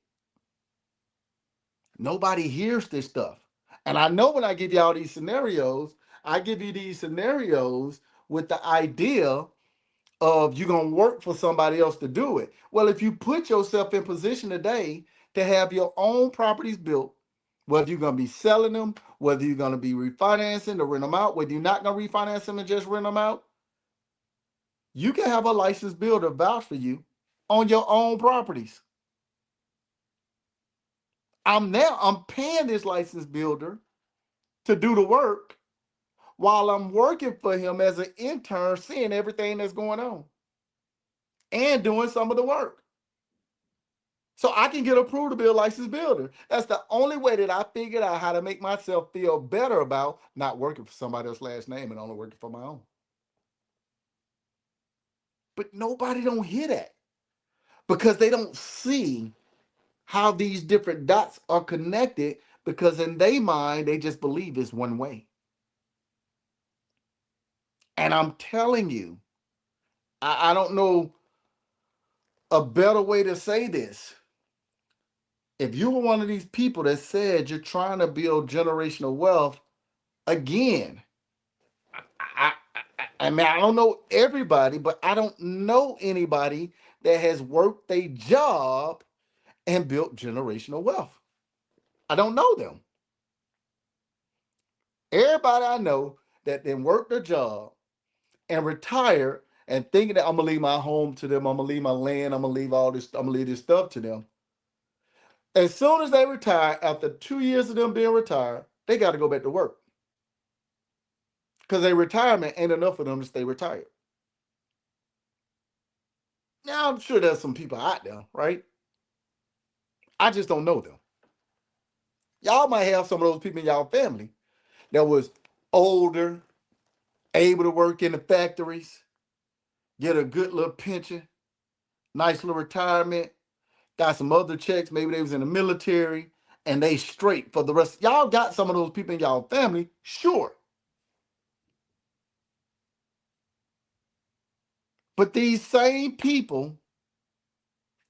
Nobody hears this stuff. And I know when I give y'all these scenarios, I give you these scenarios with the idea of you're going to work for somebody else to do it. Well, if you put yourself in position today to have your own properties built, whether you're going to be selling them, whether you're going to be refinancing to rent them out, whether you're not going to refinance them and just rent them out, you can have a licensed builder vouch for you on your own properties. I'm paying this licensed builder to do the work while I'm working for him as an intern, seeing everything that's going on and doing some of the work. So I can get approved to be a licensed builder. That's the only way that I figured out how to make myself feel better about not working for somebody else's last name and only working for my own. But nobody don't hear that because they don't see how these different dots are connected, because in their mind, they just believe it's one way. And I'm telling you, I don't know a better way to say this. If you were one of these people that said you're trying to build generational wealth, again, I mean, I don't know everybody, but I don't know anybody that has worked a job and built generational wealth. I don't know them. Everybody I know that then worked a job and retired and thinking that I'm gonna leave my home to them, I'm gonna leave my land, I'm gonna leave all this, I'm gonna leave this stuff to them. As soon as they retire, after 2 years of them being retired, they got to go back to work because their retirement ain't enough for them to stay retired. Now, I'm sure there's some people out there, right? I just don't know them. Y'all might have some of those people in y'all family that was older, able to work in the factories, get a good little pension, nice little retirement, got some other checks. Maybe they was in the military and they straight for the rest. Y'all got some of those people in y'all family, sure. But these same people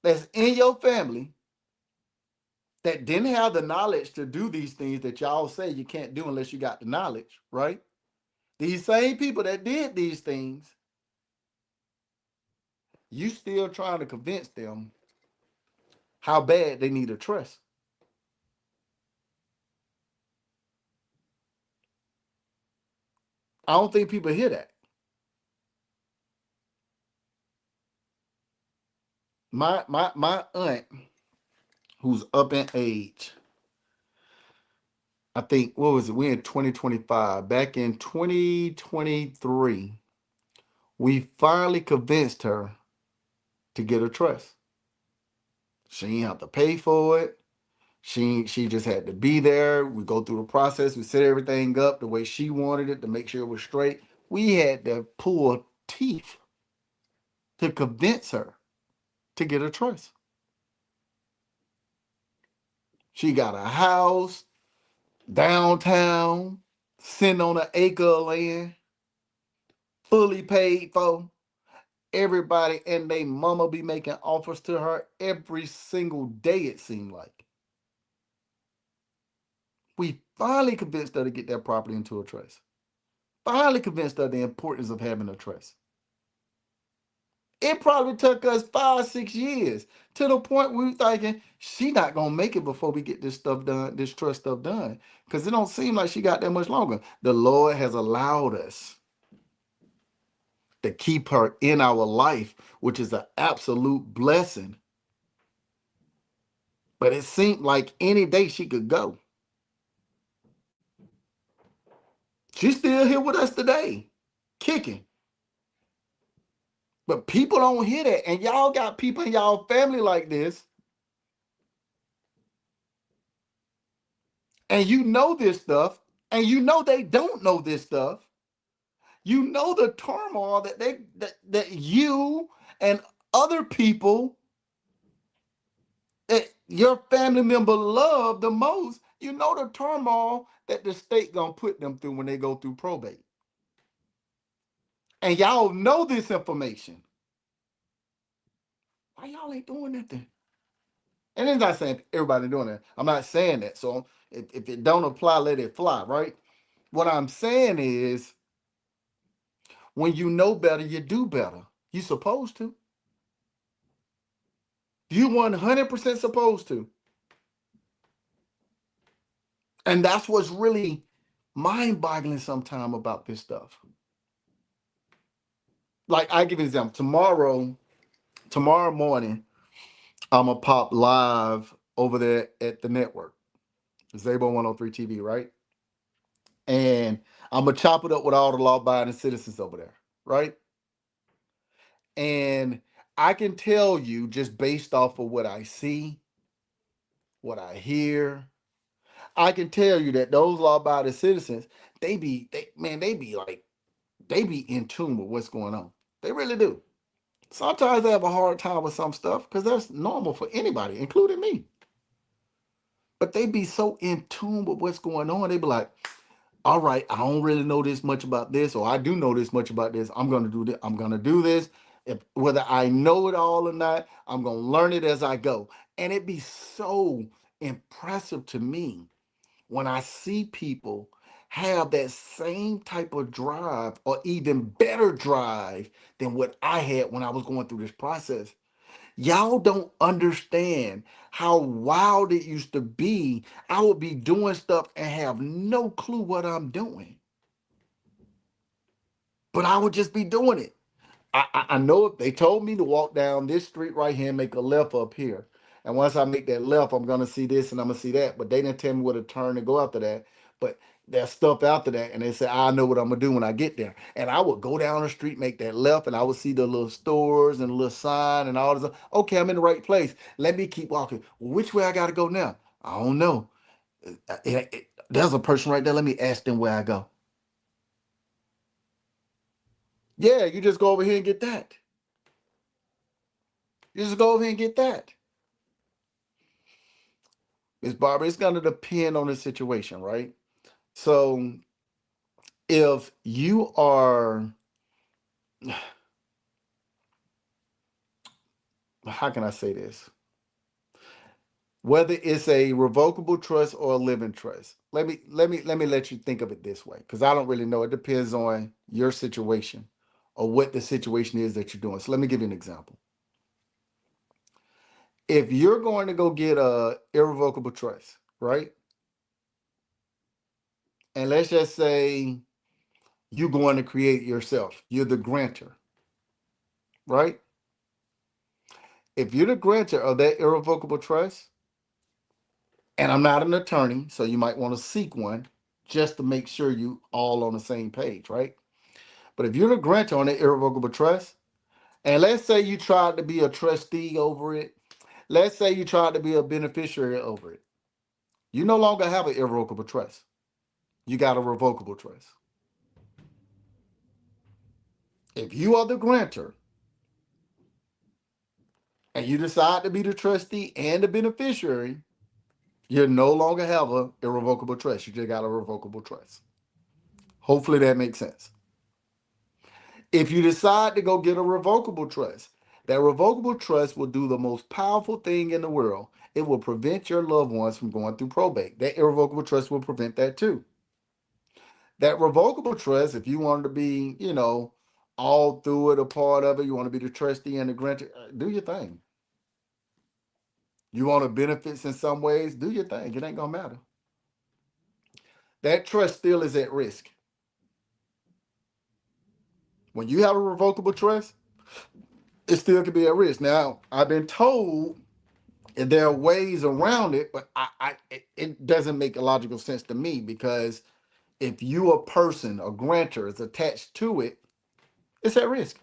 that's in your family that didn't have the knowledge to do these things that y'all say you can't do unless you got the knowledge, right? These same people that did these things, you still trying to convince them how bad they need a trust. I don't think people hear that. My aunt, who's up in age, I think, what was it? We're in 2025. Back in 2023, we finally convinced her to get a trust. She didn't have to pay for it. She just had to be there. We go through the process. We set everything up the way she wanted it to make sure it was straight. We had to pull teeth to convince her to get a trust. She got a house downtown, sitting on an acre of land, fully paid for. Everybody and they mama be making offers to her every single day, it seemed like. We finally convinced her to get that property into a trust. Finally convinced her the importance of having a trust. It probably took us 5, 6 years to the point we were thinking she not gonna make it before we get this stuff done, this trust stuff done. Because it don't seem like she got that much longer. The Lord has allowed us to keep her in our life, which is an absolute blessing. But it seemed like any day she could go. She's still here with us today, kicking. But people don't hear that. And y'all got people in y'all family like this and you know this stuff, and you know they don't know this stuff. You know the turmoil that you and other people that your family member love the most. You know the turmoil that the state gonna put them through when they go through probate. And y'all know this information. Why y'all ain't doing nothing? And it's not saying everybody doing that. I'm not saying that. So if it don't apply, let it fly, right? What I'm saying is when you know better, you do better. You supposed to. You 100% supposed to. And that's what's really mind-boggling sometimes about this stuff. Like I give you an example. Tomorrow morning, I'm gonna pop live over there at the network, Zabo103 TV, right? And I'm gonna chop it up with all the law-abiding citizens over there, right? And I can tell you just based off of what I see, what I hear, I can tell you that those law-abiding citizens, they be like, they be in tune with what's going on. They really do. Sometimes they have a hard time with some stuff because that's normal for anybody, including me. But they be so in tune with what's going on. They be like, all right, I don't really know this much about this, or I do know this much about this. I'm gonna do this. I'm gonna do this. If whether I know it all or not, I'm gonna learn it as I go. And it be so impressive to me when I see people have that same type of drive or even better drive than what I had when I was going through this process. Y'all don't understand how wild it used to be. I would be doing stuff and have no clue what I'm doing, but I would just be doing it. I know if they told me to walk down this street right here and make a left up here. And once I make that left, I'm gonna see this and I'm gonna see that. But they didn't tell me where to turn and go after that. But there's stuff after that, and they said I know what I'm gonna do when I get there. And I would go down the street, make that left, and I would see the little stores and the little sign and all this. Okay, I'm in the right place. Let me keep walking. Which way I gotta go now? I don't know. There's a person right there. Let me ask them where I go. Yeah, you just go over here and get that. You just go over here and get that. Miss Barbara, it's going to depend on the situation, right? So if you are, how can I say this? Whether it's a revocable trust or a living trust, let me let you think of it this way, because I don't really know. It depends on your situation or what the situation is that you're doing. So let me give you an example. If you're going to go get a irrevocable trust, right? And let's just say you're going to create it yourself. You're the grantor, right? If you're the grantor of that irrevocable trust, and I'm not an attorney, so you might want to seek one just to make sure you all on the same page, right? But if you're the grantor on that irrevocable trust, and let's say you tried to be a trustee over it, let's say you tried to be a beneficiary over it, you no longer have an irrevocable trust. You got a revocable trust. If you are the grantor and you decide to be the trustee and the beneficiary, you no longer have a irrevocable trust. You just got a revocable trust. Hopefully that makes sense. If you decide to go get a revocable trust, that revocable trust will do the most powerful thing in the world. It will prevent your loved ones from going through probate. That irrevocable trust will prevent that too. That revocable trust, if you wanted to be, all through it, a part of it, you want to be the trustee and the grantor, do your thing. You want to benefits in some ways, do your thing. It ain't gonna matter. That trust still is at risk. When you have a revocable trust, it still could be at risk. Now, I've been told there are ways around it, but it doesn't make a logical sense to me, because if you a person, a grantor is attached to it, it's at risk.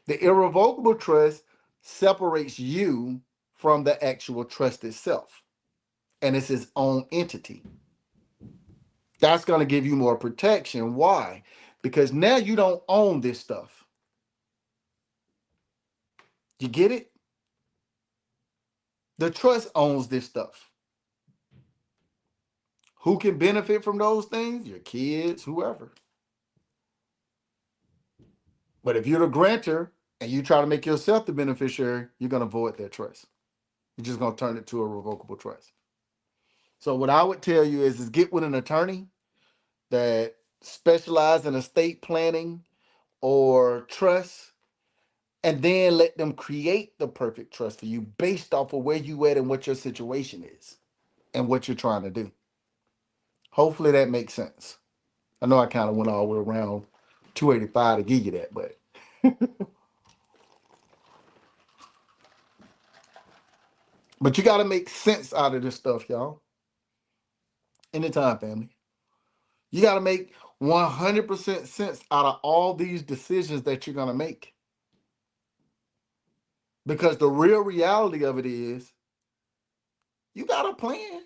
The irrevocable trust separates you from the actual trust itself. and it's its own entity. That's going to give you more protection. Why? Because now you don't own this stuff. You get it? The trust owns this stuff. Who can benefit from those things? Your kids, whoever. But if you're the grantor and you try to make yourself the beneficiary, you're going to void that trust. You're just going to turn it to a revocable trust. So what I would tell you is get with an attorney that specializes in estate planning or trust, and then let them create the perfect trust for you based off of where you at and what your situation is and what you're trying to do. Hopefully that makes sense. I know I kind of went all the way around 285 to give you that, but you got to make sense out of this stuff, y'all. Anytime, family. You got to make 100% sense out of all these decisions that you're going to make. Because the real reality of it is you got a plan.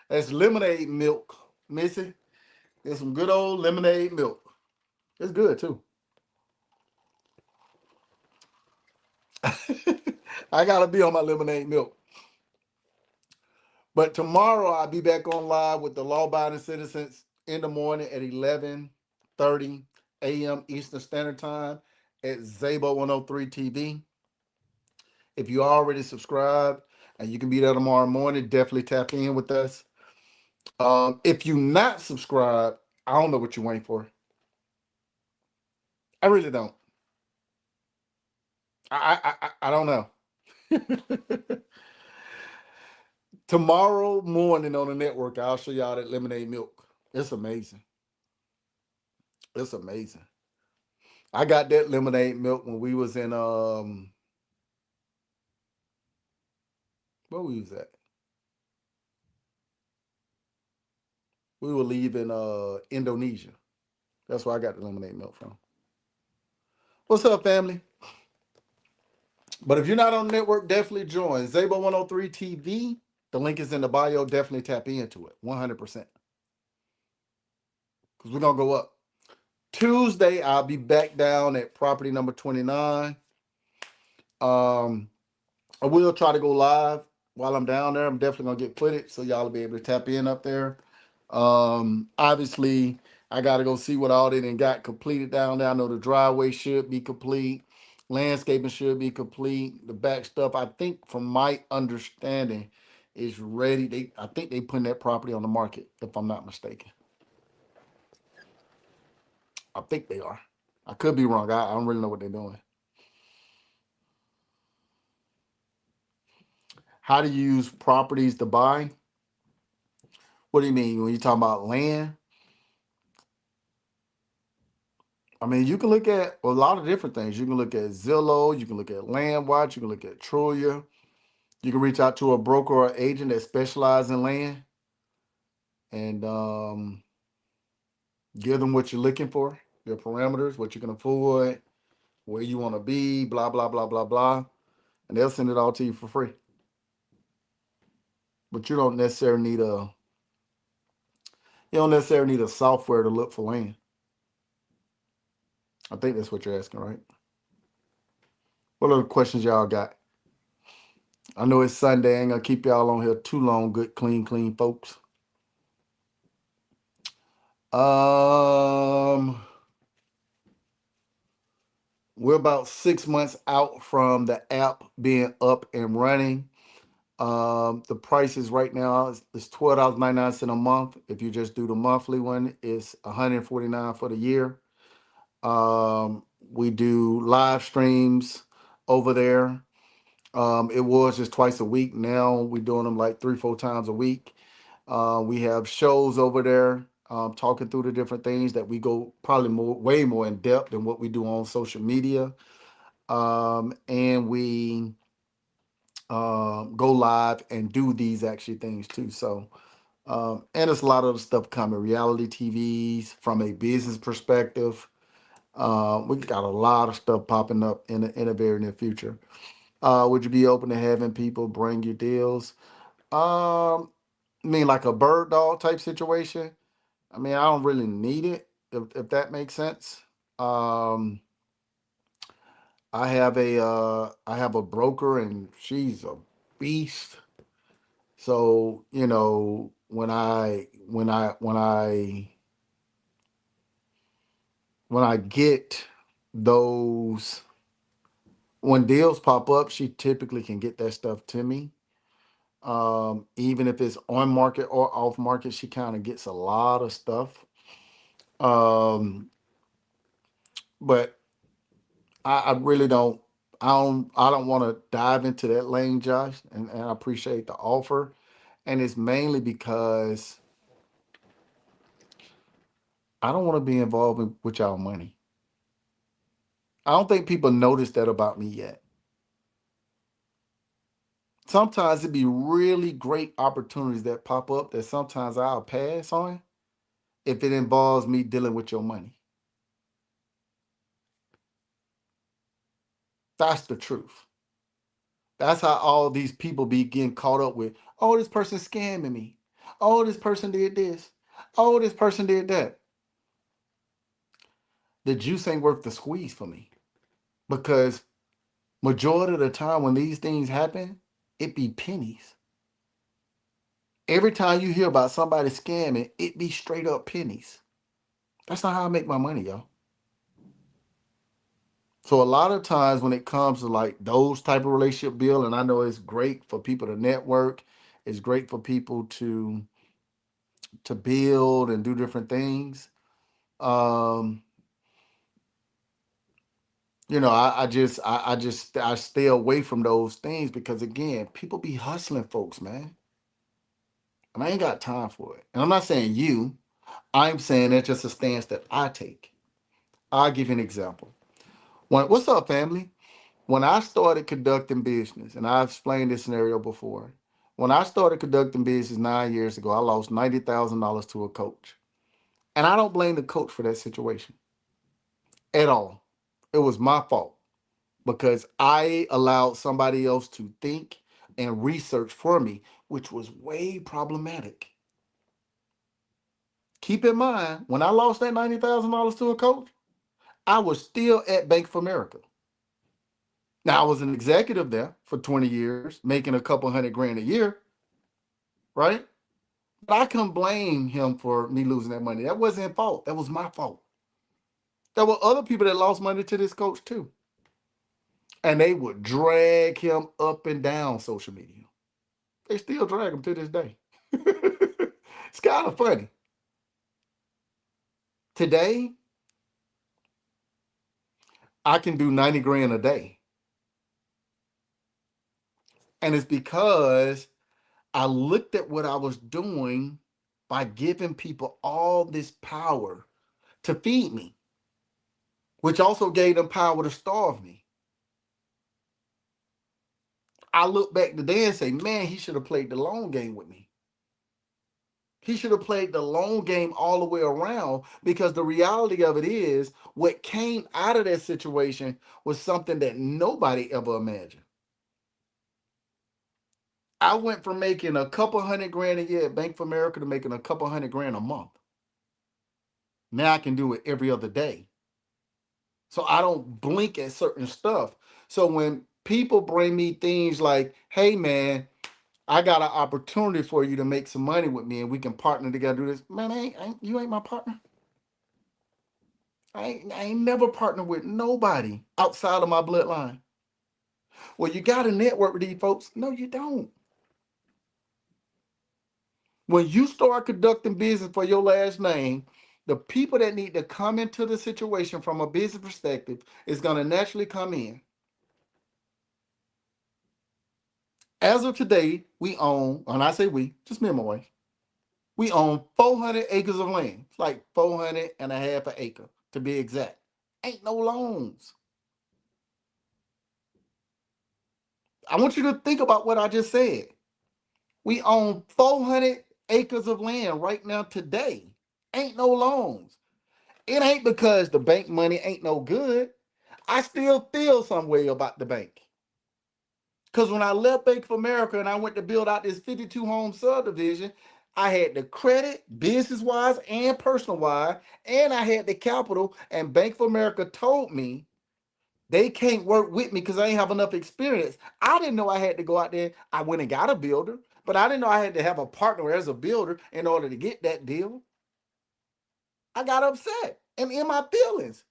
That's lemonade milk, Missy. There's some good old lemonade milk. It's good too. I gotta be on my lemonade milk. But tomorrow I'll be back on live with the law-abiding citizens in the morning at 11:30 a.m. Eastern Standard Time at Zabo103 TV. If you already subscribed and you can be there tomorrow morning, definitely tap in with us. If you not subscribed, I don't know what you're waiting for. I really don't. I don't know. Tomorrow morning on the network, I'll show y'all that lemonade milk. It's amazing. It's amazing. I got that lemonade milk when we was in where we was at? We were leaving Indonesia. That's where I got the lemonade milk from. What's up, family? But if you're not on the network, definitely join Zabo103 TV. The link is in the bio. Definitely tap into it 100%. Because we're going to go up. Tuesday, I'll be back down at property number 29. I will try to go live while I'm down there. I'm definitely going to get footage so y'all will be able to tap in up there. Obviously, I got to go see what all they done got completed down there. I know the driveway should be complete. Landscaping should be complete. The back stuff, I think, from my understanding, is ready. I think they putting that property on the market, if I'm not mistaken. I think they are. I could be wrong. I don't really know what they're doing. How to use properties to buy? What do you mean when you talk about land? I mean, you can look at a lot of different things. You can look at Zillow. You can look at LandWatch. You can look at Trulia. You can reach out to a broker or agent that specializes in land and give them what you're looking for, your parameters, what you can afford, where you want to be, blah, blah, blah, blah, blah. And they'll send it all to you for free. But you don't necessarily need a software to look for land. I think that's what you're asking, right? What other questions y'all got? I know it's Sunday. I ain't gonna keep y'all on here too long. Good, clean folks. We're about 6 months out from the app being up and running. The prices right now is $12.99 a month. If you just do the monthly one, it's $149 for the year. We do live streams over there. It was just twice a week. Now we're doing them like 3-4 times a week. We have shows over there talking through the different things that we go probably way more in depth than what we do on social media. And we go live and do these actually things too. So, and there's a lot of stuff coming, reality TVs from a business perspective. We got a lot of stuff popping up in the very near future. Would you be open to having people bring you deals? Um, I mean, like a bird dog type situation. I mean, I don't really need it if that makes sense. Um, I have a broker and she's a beast. So, when I get those when deals pop up, she typically can get that stuff to me. Even if it's on market or off market, she kind of gets a lot of stuff. Um, but I really don't. I don't want to dive into that lane, Josh, and I appreciate the offer. And it's mainly because I don't want to be involved with y'all money. I don't think people notice that about me yet. Sometimes it'd be really great opportunities that pop up that sometimes I'll pass on if it involves me dealing with your money. That's the truth. That's how all these people be getting caught up with. Oh, this person scamming me. Oh, this person did this. Oh, this person did that. The juice ain't worth the squeeze for me because majority of the time when these things happen, it be pennies. Every time you hear about somebody scamming, it be straight up pennies. That's not how I make my money, y'all. So a lot of times when it comes to like those type of relationship build, and I know it's great for people to network, it's great for people to build and do different things. Um, I stay away from those things because again, people be hustling folks, man. And I ain't got time for it. And I'm not saying you, I'm saying that's just a stance that I take. I'll give you an example. What's up, family? When I started conducting business, and I've explained this scenario before, when I started conducting business 9 years ago, I lost $90,000 to a coach. And I don't blame the coach for that situation at all. It was my fault because I allowed somebody else to think and research for me, which was way problematic. Keep in mind, when I lost that $90,000 to a coach, I was still at Bank of America. Now, I was an executive there for 20 years, making a couple hundred grand a year, right? But I couldn't blame him for me losing that money. That wasn't his fault. That was my fault. There were other people that lost money to this coach too. And they would drag him up and down social media. They still drag him to this day. It's kind of funny. Today, I can do 90 grand a day. And it's because I looked at what I was doing by giving people all this power to feed me, which also gave them power to starve me. I look back today and say, man, he should have played the long game with me. He should have played the long game all the way around because the reality of it is what came out of that situation was something that nobody ever imagined. I went from making a couple hundred grand a year at Bank of America to making a couple hundred grand a month. Now I can do it every other day. So I don't blink at certain stuff. So when people bring me things like, hey man, I got an opportunity for you to make some money with me and we can partner together do this. Man, you ain't my partner. I ain't never partnered with nobody outside of my bloodline. Well, you got to network with these folks. No, you don't. When you start conducting business for your last name, the people that need to come into the situation from a business perspective is going to naturally come in. As of today, we own, and I say we, just me and my wife, we own 400 acres of land. It's like 400 and a half an acre to be exact. Ain't no loans. I want you to think about what I just said. We own 400 acres of land right now today. Ain't no loans. It ain't because the bank money ain't no good. I still feel some way about the bank. Because when I left Bank of America and I went to build out this 52 home subdivision, I had the credit, business wise and personal wise, and I had the capital. And Bank of America told me they can't work with me because I ain't have enough experience. I didn't know I had to go out there. I went and got a builder, but I didn't know I had to have a partner as a builder in order to get that deal. I got upset and in my feelings.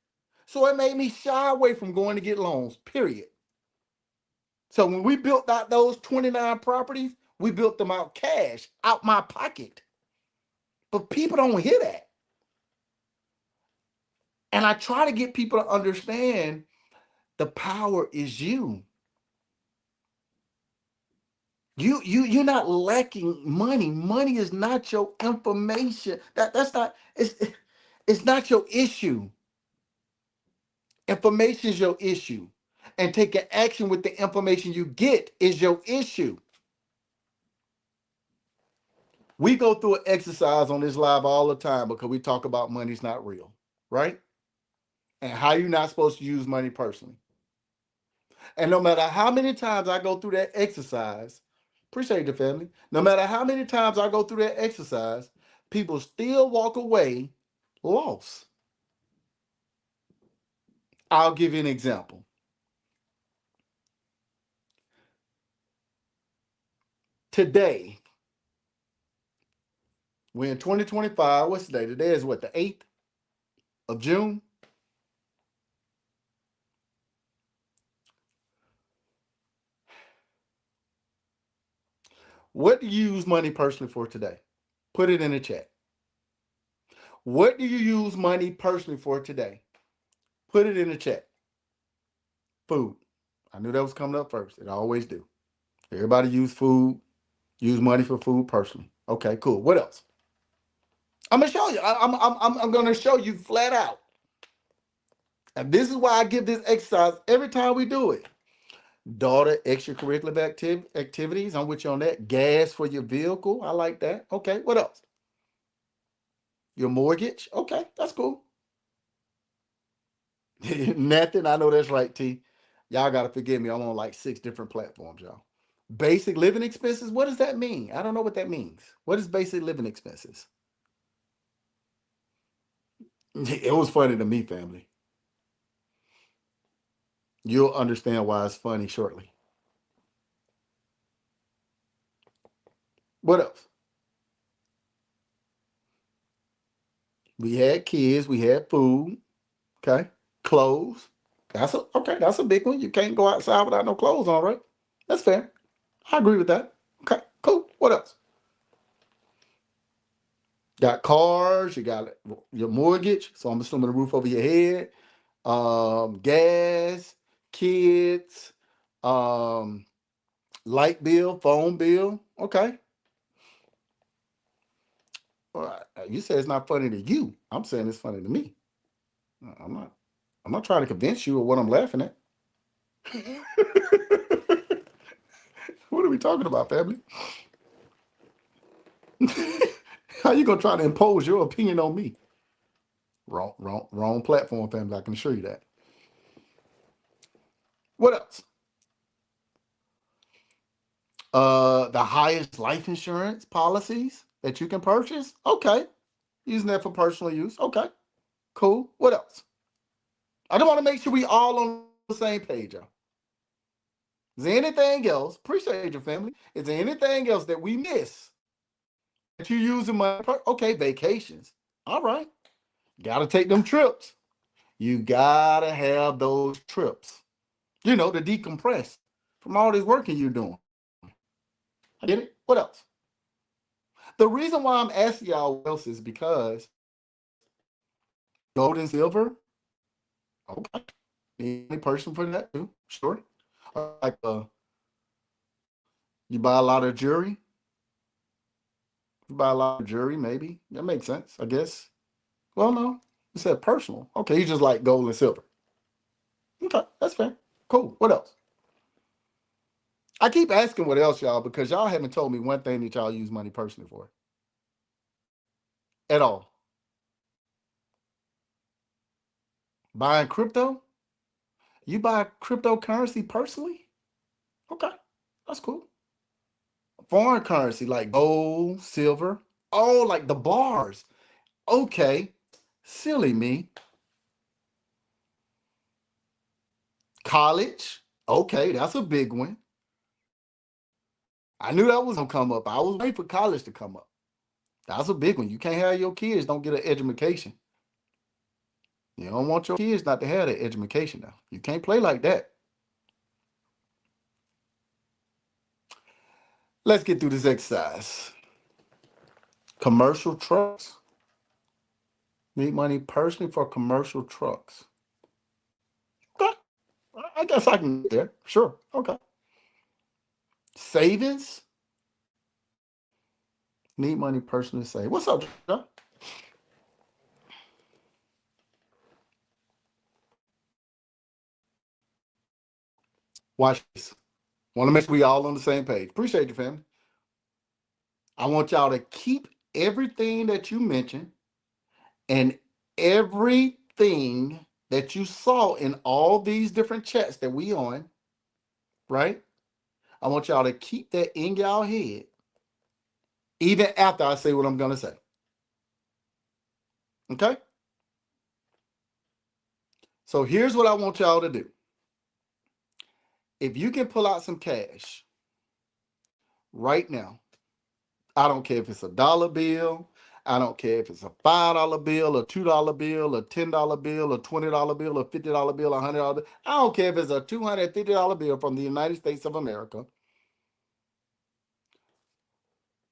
So it made me shy away from going to get loans, period. So when we built out those 29 properties, we built them out cash, out my pocket. But people don't hear that. And I try to get people to understand the power is you. You're not lacking money. Money is not your information. That's not it's not your issue. Information is your issue. And taking action with the information you get is your issue. We go through an exercise on this live all the time because we talk about money's not real, right? And how you're not supposed to use money personally. And no matter how many times I go through that exercise, appreciate the family. No matter how many times I go through that exercise, people still walk away lost. I'll give you an example. Today, we're in 2025. What's the day? Today is what, the 8th of June? What do you use money personally for today? Put it in the chat. What do you use money personally for today? Put it in the chat. Food. I knew that was coming up first. It always do. Everybody use food, use money for food personally. Okay, cool. What else? I'm gonna show you. I'm gonna show you flat out. And this is why I give this exercise every time we do it. Daughter, extracurricular activities. I'm with you on that. Gas for your vehicle. I like that. Okay, what else? Your mortgage. Okay, that's cool. Nothing. I know that's right, T. Y'all gotta forgive me. I'm on like 6 different platforms, y'all. Basic living expenses. What does that mean? I don't know what that means. What is basic living expenses? It was funny to me, family. You'll understand why it's funny shortly. What else? We had kids, we had food, okay? Clothes. That's a big one. You can't go outside without no clothes on, right? That's fair. I agree with that. Okay, cool. What else? Got cars, you got your mortgage, so I'm assuming the roof over your head, gas, kids, um, light bill, phone bill. Okay. Well, you say it's not funny to you. I'm saying it's funny to me. I'm not. I'm not trying to convince you of what I'm laughing at. What are we talking about, family? How you gonna try to impose your opinion on me? Wrong platform, family. I can assure you that. What else? The highest life insurance policies that you can purchase. Okay, using that for personal use. Okay, cool. What else? I just want to make sure we all on the same page, y'all. Is there anything else? Appreciate your family. Is there anything else that we miss that you using money? Okay, vacations. All right, got to take them trips. You gotta have those trips. You know, to decompress from all this working you're doing. I get it. What else? The reason why I'm asking y'all what else is because gold and silver. Okay, the only person for that too. Sure. Like you buy a lot of jewelry. You buy a lot of jewelry, maybe that makes sense. I guess. Well, no, you said personal. Okay, you just like gold and silver. Okay, that's fair. Cool. What else? I keep asking what else, y'all, because y'all haven't told me one thing that y'all use money personally for at all. Buying crypto? You buy cryptocurrency personally? Okay. That's cool. Foreign currency like gold, silver. Oh, like the bars. Okay. Silly me. College. Okay, that's a big one. I knew that was gonna come up. I was waiting for college to come up. That's a big one. You can't have your kids don't get an education. You don't want your kids not to have that education now. You can't play like that. Let's get through this exercise. Commercial trucks. Need money personally for commercial trucks. Okay. I guess I can get there. Sure. Okay. Savings. Need money personally to save. What's up, John? Watch this. Want to make sure we all on the same page. Appreciate you, family. I want y'all to keep everything that you mentioned and everything that you saw in all these different chats that we on, right? I want y'all to keep that in y'all head, even after I say what I'm gonna say. Okay? So here's what I want y'all to do. If you can pull out some cash right now, I don't care if it's $1 bill, I don't care if it's a $5 bill, a $2 bill, a $10 bill, a $20 bill, a $50 bill, a $100 bill. I don't care if it's a $250 bill from the United States of America.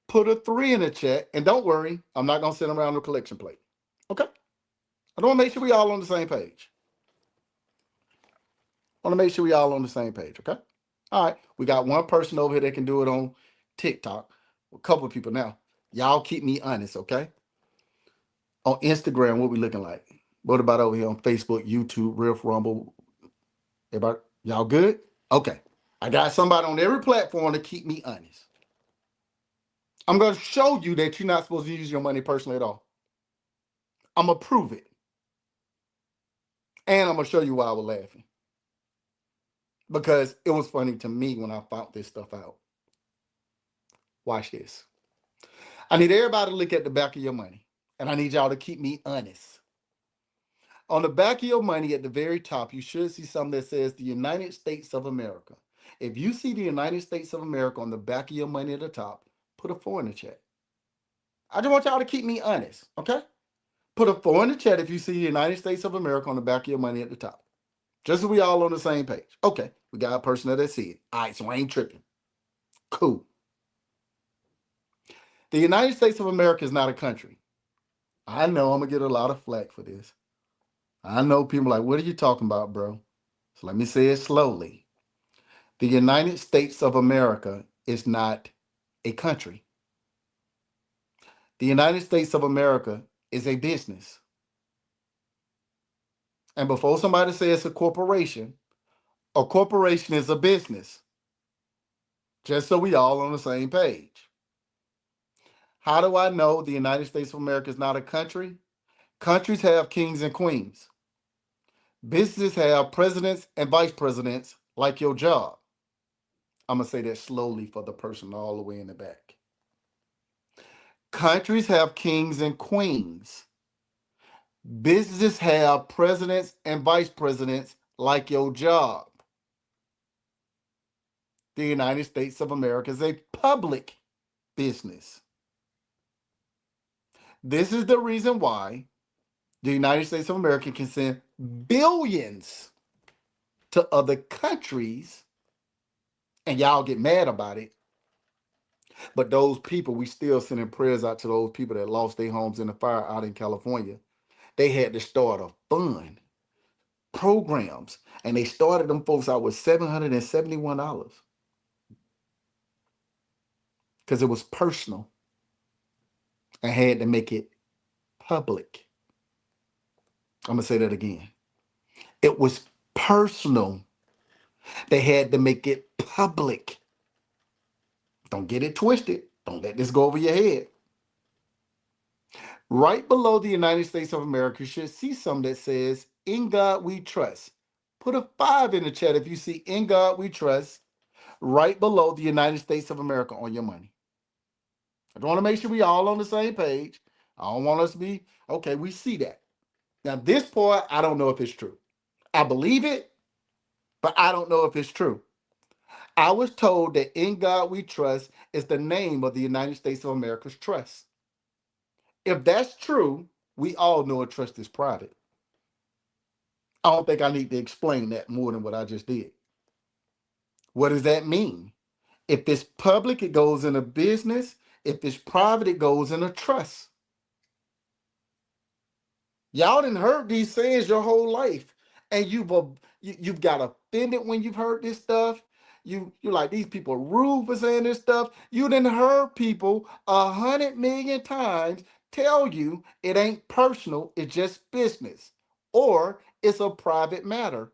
Put a 3 in the chat, and don't worry, I'm not gonna send around the collection plate. Okay? I want to make sure we all on the same page. I want to make sure we all on the same page. Okay? All right. We got one person over here that can do it on TikTok. A couple of people now. Y'all keep me honest, okay? On Instagram, what we looking like? What about over here on Facebook, YouTube, Riff, Rumble? Everybody, y'all good? Okay. I got somebody on every platform to keep me honest. I'm going to show you that you're not supposed to use your money personally at all. I'm going to prove it. And I'm going to show you why I was laughing. Because it was funny to me when I found this stuff out. Watch this. I need everybody to look at the back of your money. And I need y'all to keep me honest. On the back of your money at the very top, you should see something that says the United States of America. If you see the United States of America on the back of your money at the top, put a 4 in the chat. I just want y'all to keep me honest, okay? Put a 4 in the chat if you see the United States of America on the back of your money at the top. Just so we all on the same page. Okay, we got a person that see it. All right, so I ain't tripping. Cool. The United States of America is not a country. I know I'm going to get a lot of flack for this. I know people like, what are you talking about, bro? So let me say it slowly. The United States of America is not a country. The United States of America is a business. And before somebody says a corporation is a business. Just so we all on the same page. How do I know the United States of America is not a country? Countries have kings and queens. Businesses have presidents and vice presidents like your job. I'm going to say that slowly for the person all the way in the back. Countries have kings and queens. Businesses have presidents and vice presidents like your job. The United States of America is a public business. This is the reason why the United States of America can send billions to other countries, and y'all get mad about it. But those people, we still sending prayers out to those people that lost their homes in the fire out in California. They had to start a fund, programs, and they started them folks out with $771 because it was personal and had to make it public. I'm going to say that again. It was personal. They had to make it public. Don't get it twisted. Don't let this go over your head. Right below the United States of America, you should see something that says, "In God We Trust." Put a 5 in the chat if you see "In God We Trust." right below the United States of America on your money. I want to make sure we all on the same page. I don't want us to be, okay, we see that. Now, this part, I don't know if it's true. I believe it, but I don't know if it's true. I was told that In God We Trust is the name of the United States of America's trust. If that's true, we all know a trust is private. I don't think I need to explain that more than what I just did. What does that mean? If it's public, it goes in a business. If it's private, it goes in a trust. Y'all didn't heard these sayings your whole life, and you've got offended when you've heard this stuff. You're like, these people are rude for saying this stuff. You didn't heard people 100 million times tell you it ain't personal, it's just business, or it's a private matter.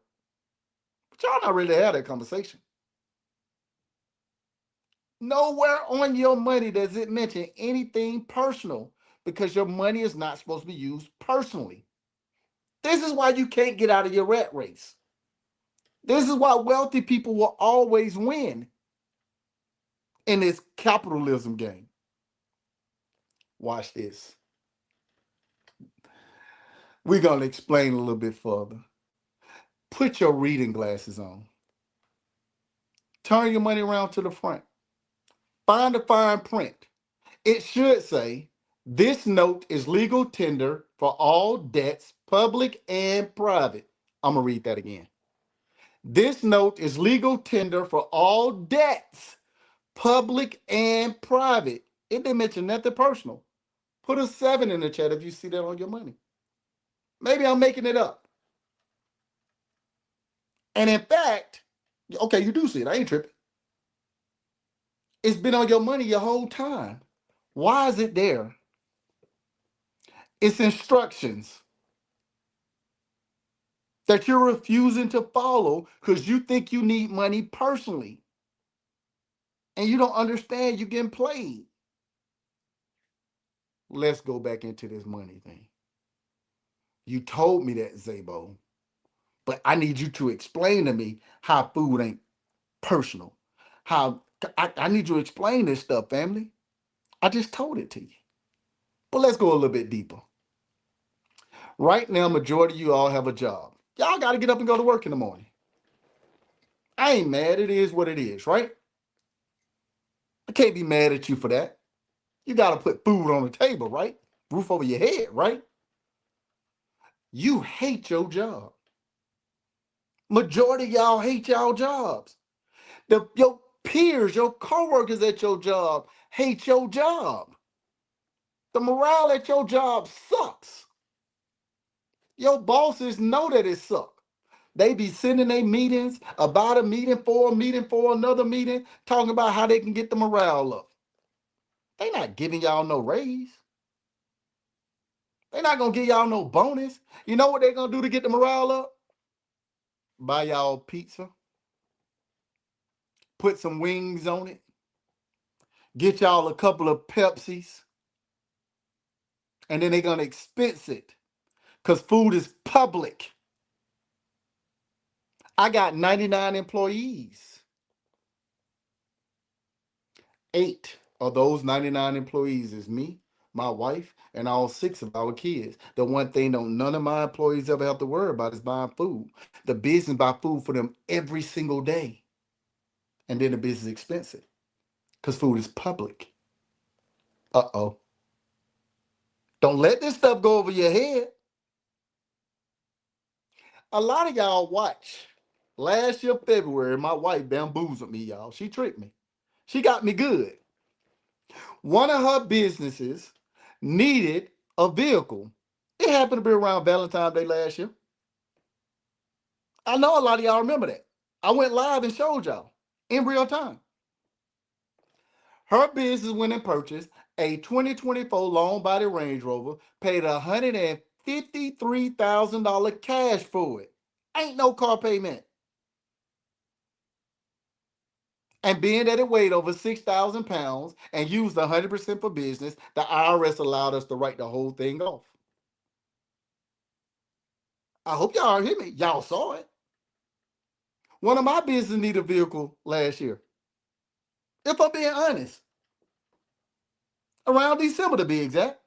But y'all not really had that conversation. Nowhere on your money does it mention anything personal because your money is not supposed to be used personally. This is why you can't get out of your rat race. This is why wealthy people will always win in this capitalism game. Watch this. We're going to explain a little bit further. Put your reading glasses on. Turn your money around to the front. Find the fine print. It should say, this note is legal tender for all debts, public and private. I'm going to read that again. This note is legal tender for all debts, public and private. It didn't mention nothing personal. Put a 7 in the chat if you see that on your money. Maybe I'm making it up. And in fact, okay, you do see it. I ain't tripping. It's been on your money your whole time. Why is it there? It's instructions that you're refusing to follow because you think you need money personally. And you don't understand you're getting played. Let's go back into this money thing. You told me that, Zabo, but I need you to explain to me how food ain't personal. How I need you to explain this stuff, family. I just told it to you. But let's go a little bit deeper. Right now, majority of you all have a job. Y'all got to get up and go to work in the morning. I ain't mad. It is what it is, right? I can't be mad at you for that. You got to put food on the table, right? Roof over your head, right? You hate your job. Majority of y'all hate y'all jobs. Your peers, your coworkers at your job hate your job. The morale at your job sucks. Your bosses know that it sucks. They be sending their meetings about a meeting for another meeting, talking about how they can get the morale up. They not giving y'all no raise. They not gonna give y'all no bonus. You know what they gonna do to get the morale up? Buy y'all pizza, put some wings on it, get y'all a couple of Pepsis, and then they gonna expense it because food is public. I got 99 employees. 8 of those 99 employees is me, my wife, and all 6 of our kids. The one thing none of my employees ever have to worry about is buying food. The business buy food for them every single day. And then the business is expensive because food is public. Uh-oh. Don't let this stuff go over your head. A lot of y'all watch. Last year, February, my wife bamboozled me, y'all. She tricked me. She got me good. One of her businesses needed a vehicle. It happened to be around Valentine's Day last year. I know a lot of y'all remember that. I went live and showed y'all in real time. Her business went and purchased a 2024 long body Range Rover, paid $153,000 cash for it. Ain't no car payment. And being that it weighed over 6,000 pounds and used 100% for business, the IRS allowed us to write the whole thing off. I hope y'all hear me. Y'all saw it. One of my business needed a vehicle last year. If I'm being honest, around December to be exact.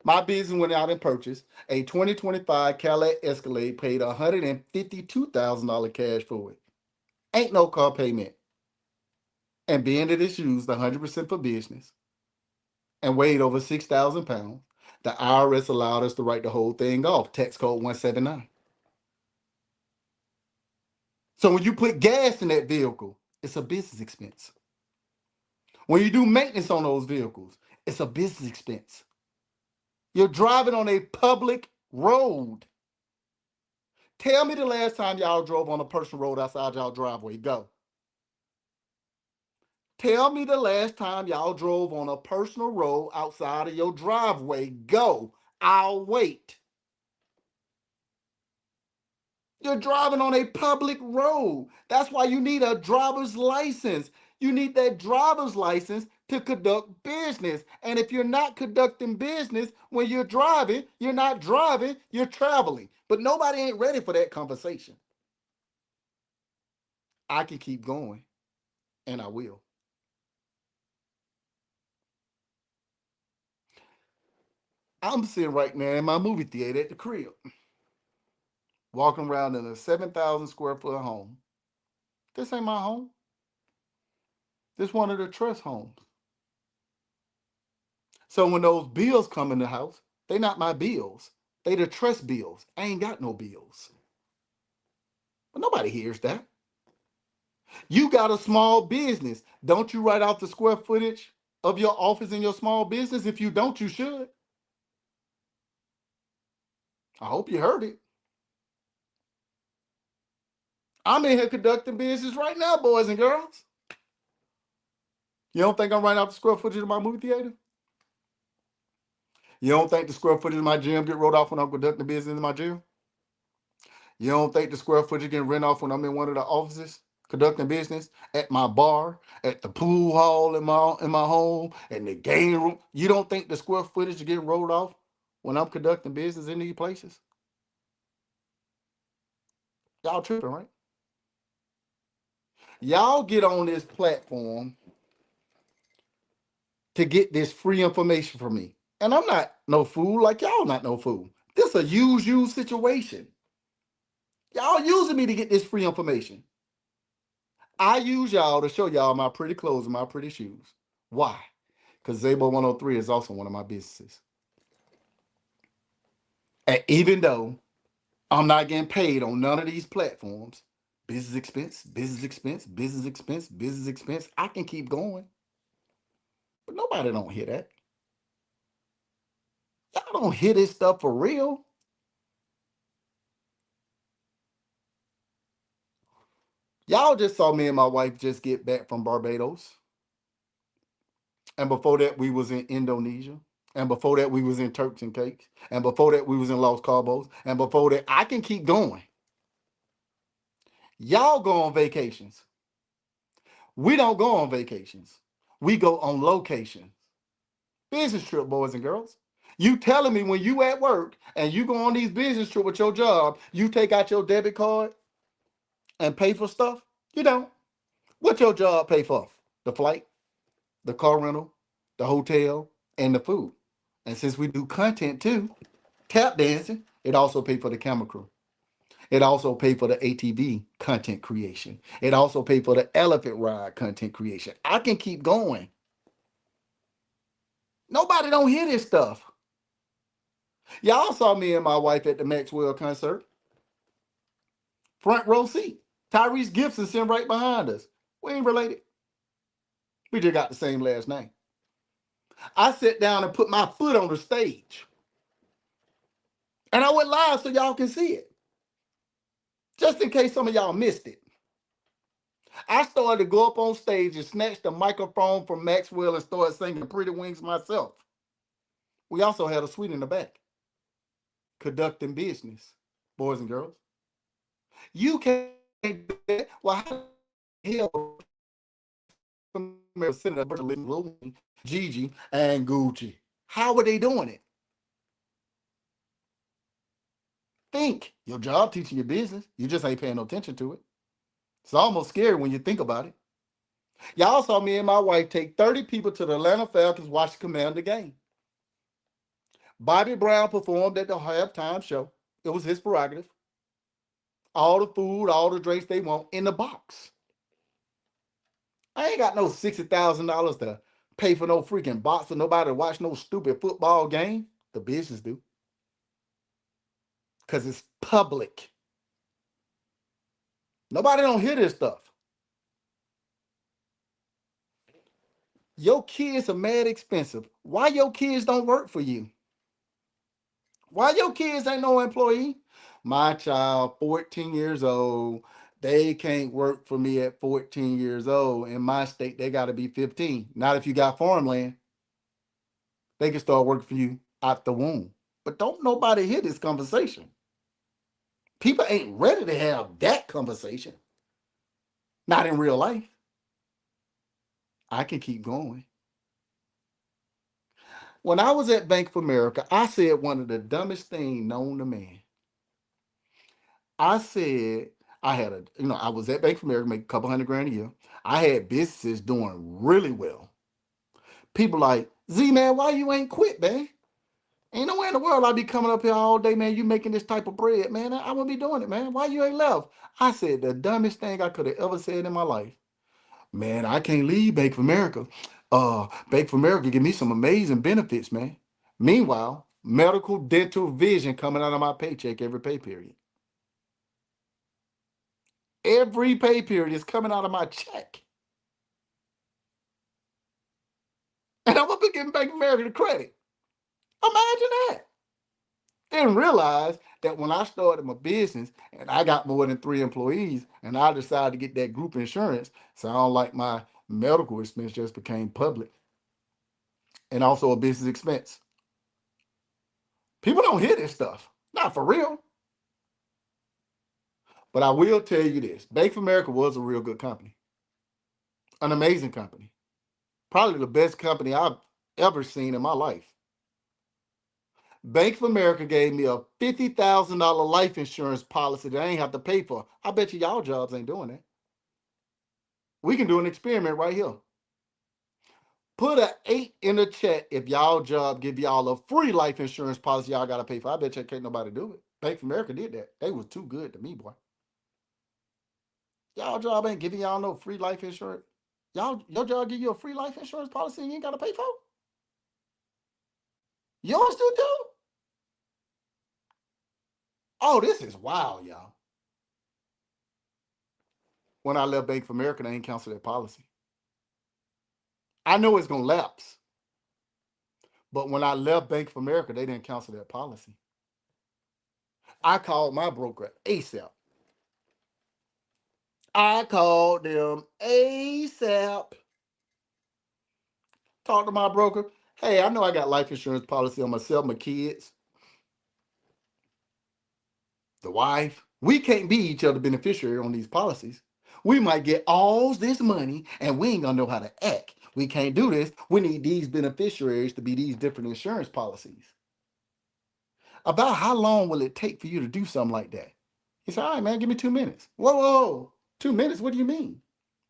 My business went out and purchased a 2025 Cadillac Escalade, paid $152,000 cash for it. Ain't no car payment. And being that it's used 100% for business and weighed over 6,000 pounds, the IRS allowed us to write the whole thing off, tax code 179. So when you put gas in that vehicle, it's a business expense. When you do maintenance on those vehicles, it's a business expense. You're driving on a public road. Tell me the last time y'all drove on a personal road outside y'all driveway. Go. Tell me the last time y'all drove on a personal road outside of your driveway. Go. I'll wait. You're driving on a public road. That's why you need a driver's license. You need that driver's license to conduct business. And if you're not conducting business when you're driving, you're not driving, you're traveling. But nobody ain't ready for that conversation. I can keep going, and I will. I'm sitting right now in my movie theater at the crib, walking around in a 7,000 square foot home. This ain't my home. This one of the trust homes. So when those bills come in the house, they not my bills. They the trust bills. I ain't got no bills. But nobody hears that. You got a small business. Don't you write out the square footage of your office in your small business? If you don't, you should. I hope you heard it. I'm in here conducting business right now, boys and girls. You don't think I'm writing out the square footage of my movie theater? You don't think the square footage of my gym get wrote off when I'm conducting business in my gym? You don't think the square footage get rent off when I'm in one of the offices conducting business, at my bar, at the pool hall in my home, in the game room? You don't think the square footage get rolled off when I'm conducting business in these places? Y'all tripping, right? Y'all get on this platform to get this free information from me. And I'm not no fool, like y'all not no fool. This a use situation. Y'all using me to get this free information. I use y'all to show y'all my pretty clothes and my pretty shoes. Why? Because Zabo103 is also one of my businesses. And even though I'm not getting paid on none of these platforms, business expense, business expense, business expense, business expense, I can keep going. But nobody don't hear that. Y'all don't hear this stuff for real. Y'all just saw me and my wife just get back from Barbados. And before that, we was in Indonesia. And before that, we was in Turks and Caicos. And before that, we was in Los Cabos. And before that, I can keep going. Y'all go on vacations. We don't go on vacations. We go on locations. Business trip, boys and girls. You telling me when you at work and you go on these business trip with your job, you take out your debit card and pay for stuff? You don't. What your job pay for? The flight, the car rental, the hotel, and the food. And since we do content too, tap dancing, it also pay for the camera crew. It also pay for the ATV content creation. It also pay for the elephant ride content creation. I can keep going. Nobody don't hear this stuff. Y'all saw me and my wife at the Maxwell concert. Front row seat. Tyrese Gibson sitting right behind us. We ain't related. We just got the same last name. I sat down and put my foot on the stage. And I went live so y'all can see it. Just in case some of y'all missed it. I started to go up on stage and snatch the microphone from Maxwell and started singing Pretty Wings myself. We also had a suite in the back. Conducting business, boys and girls. You can't do that. Well, how the hell Gigi and Gucci? How are they doing it? Think. Your job teaching your business. You just ain't paying no attention to it. It's almost scary when you think about it. Y'all saw me and my wife take 30 people to the Atlanta Falcons watch the Commander game. Bobby Brown performed at the halftime show. It was his prerogative. All the food, all the drinks they want in the box. I ain't got no $60,000 to pay for no freaking box for nobody to watch no stupid football game. The business do. Because it's public. Nobody don't hear this stuff. Your kids are mad expensive. Why your kids don't work for you? Why your kids ain't no employee? My child, 14 years old, they can't work for me at 14 years old. In my state, they got to be 15. Not if you got farmland. They can start working for you out the womb. But don't nobody hear this conversation. People ain't ready to have that conversation. Not in real life. I can keep going. When I was at Bank of America, I said one of the dumbest things known to man. I said I had I was at Bank of America, make a couple hundred grand a year. I had businesses doing really well. People like, Z man, why you ain't quit, man? Ain't nowhere in the world I'd be coming up here all day, man. You making this type of bread, man. I wouldn't be doing it, man. Why you ain't left? I said the dumbest thing I could have ever said in my life. Man, I can't leave Bank of America. Bank of America give me some amazing benefits, man. Meanwhile, medical, dental, vision coming out of my paycheck every pay period. Every pay period is coming out of my check. And I'm going to be giving Bank of America the credit. Imagine that. Didn't realize that when I started my business and I got more than 3 employees and I decided to get that group insurance, sound like my medical expense just became public and also a business expense. People don't hear this stuff. Not for real. But I will tell you this. Bank of America was a real good company. An amazing company. Probably the best company I've ever seen in my life. Bank of America gave me a $50,000 life insurance policy that I ain't have to pay for. I bet you y'all jobs ain't doing that. We can do an experiment right here. Put an 8 in the chat if y'all job give y'all a free life insurance policy y'all got to pay for. I bet you can't nobody do it. Bank of America did that. They was too good to me, boy. Y'all job ain't giving y'all no free life insurance. Your job give you a free life insurance policy and you ain't got to pay for? Yours do too? Oh, this is wild, y'all. When I left Bank of America, they ain't cancel that policy. I know it's going to lapse. But when I left Bank of America, they didn't cancel that policy. I called my broker ASAP. I called them ASAP. Talked to my broker. Hey, I know I got life insurance policy on myself, my kids, the wife. We can't be each other beneficiary on these policies. We might get all this money and we ain't gonna know how to act. We can't do this. We need these beneficiaries to be these different insurance policies. About how long will it take for you to do something like that? He said, all right, man, give me 2 minutes. Whoa, whoa, 2 minutes? What do you mean?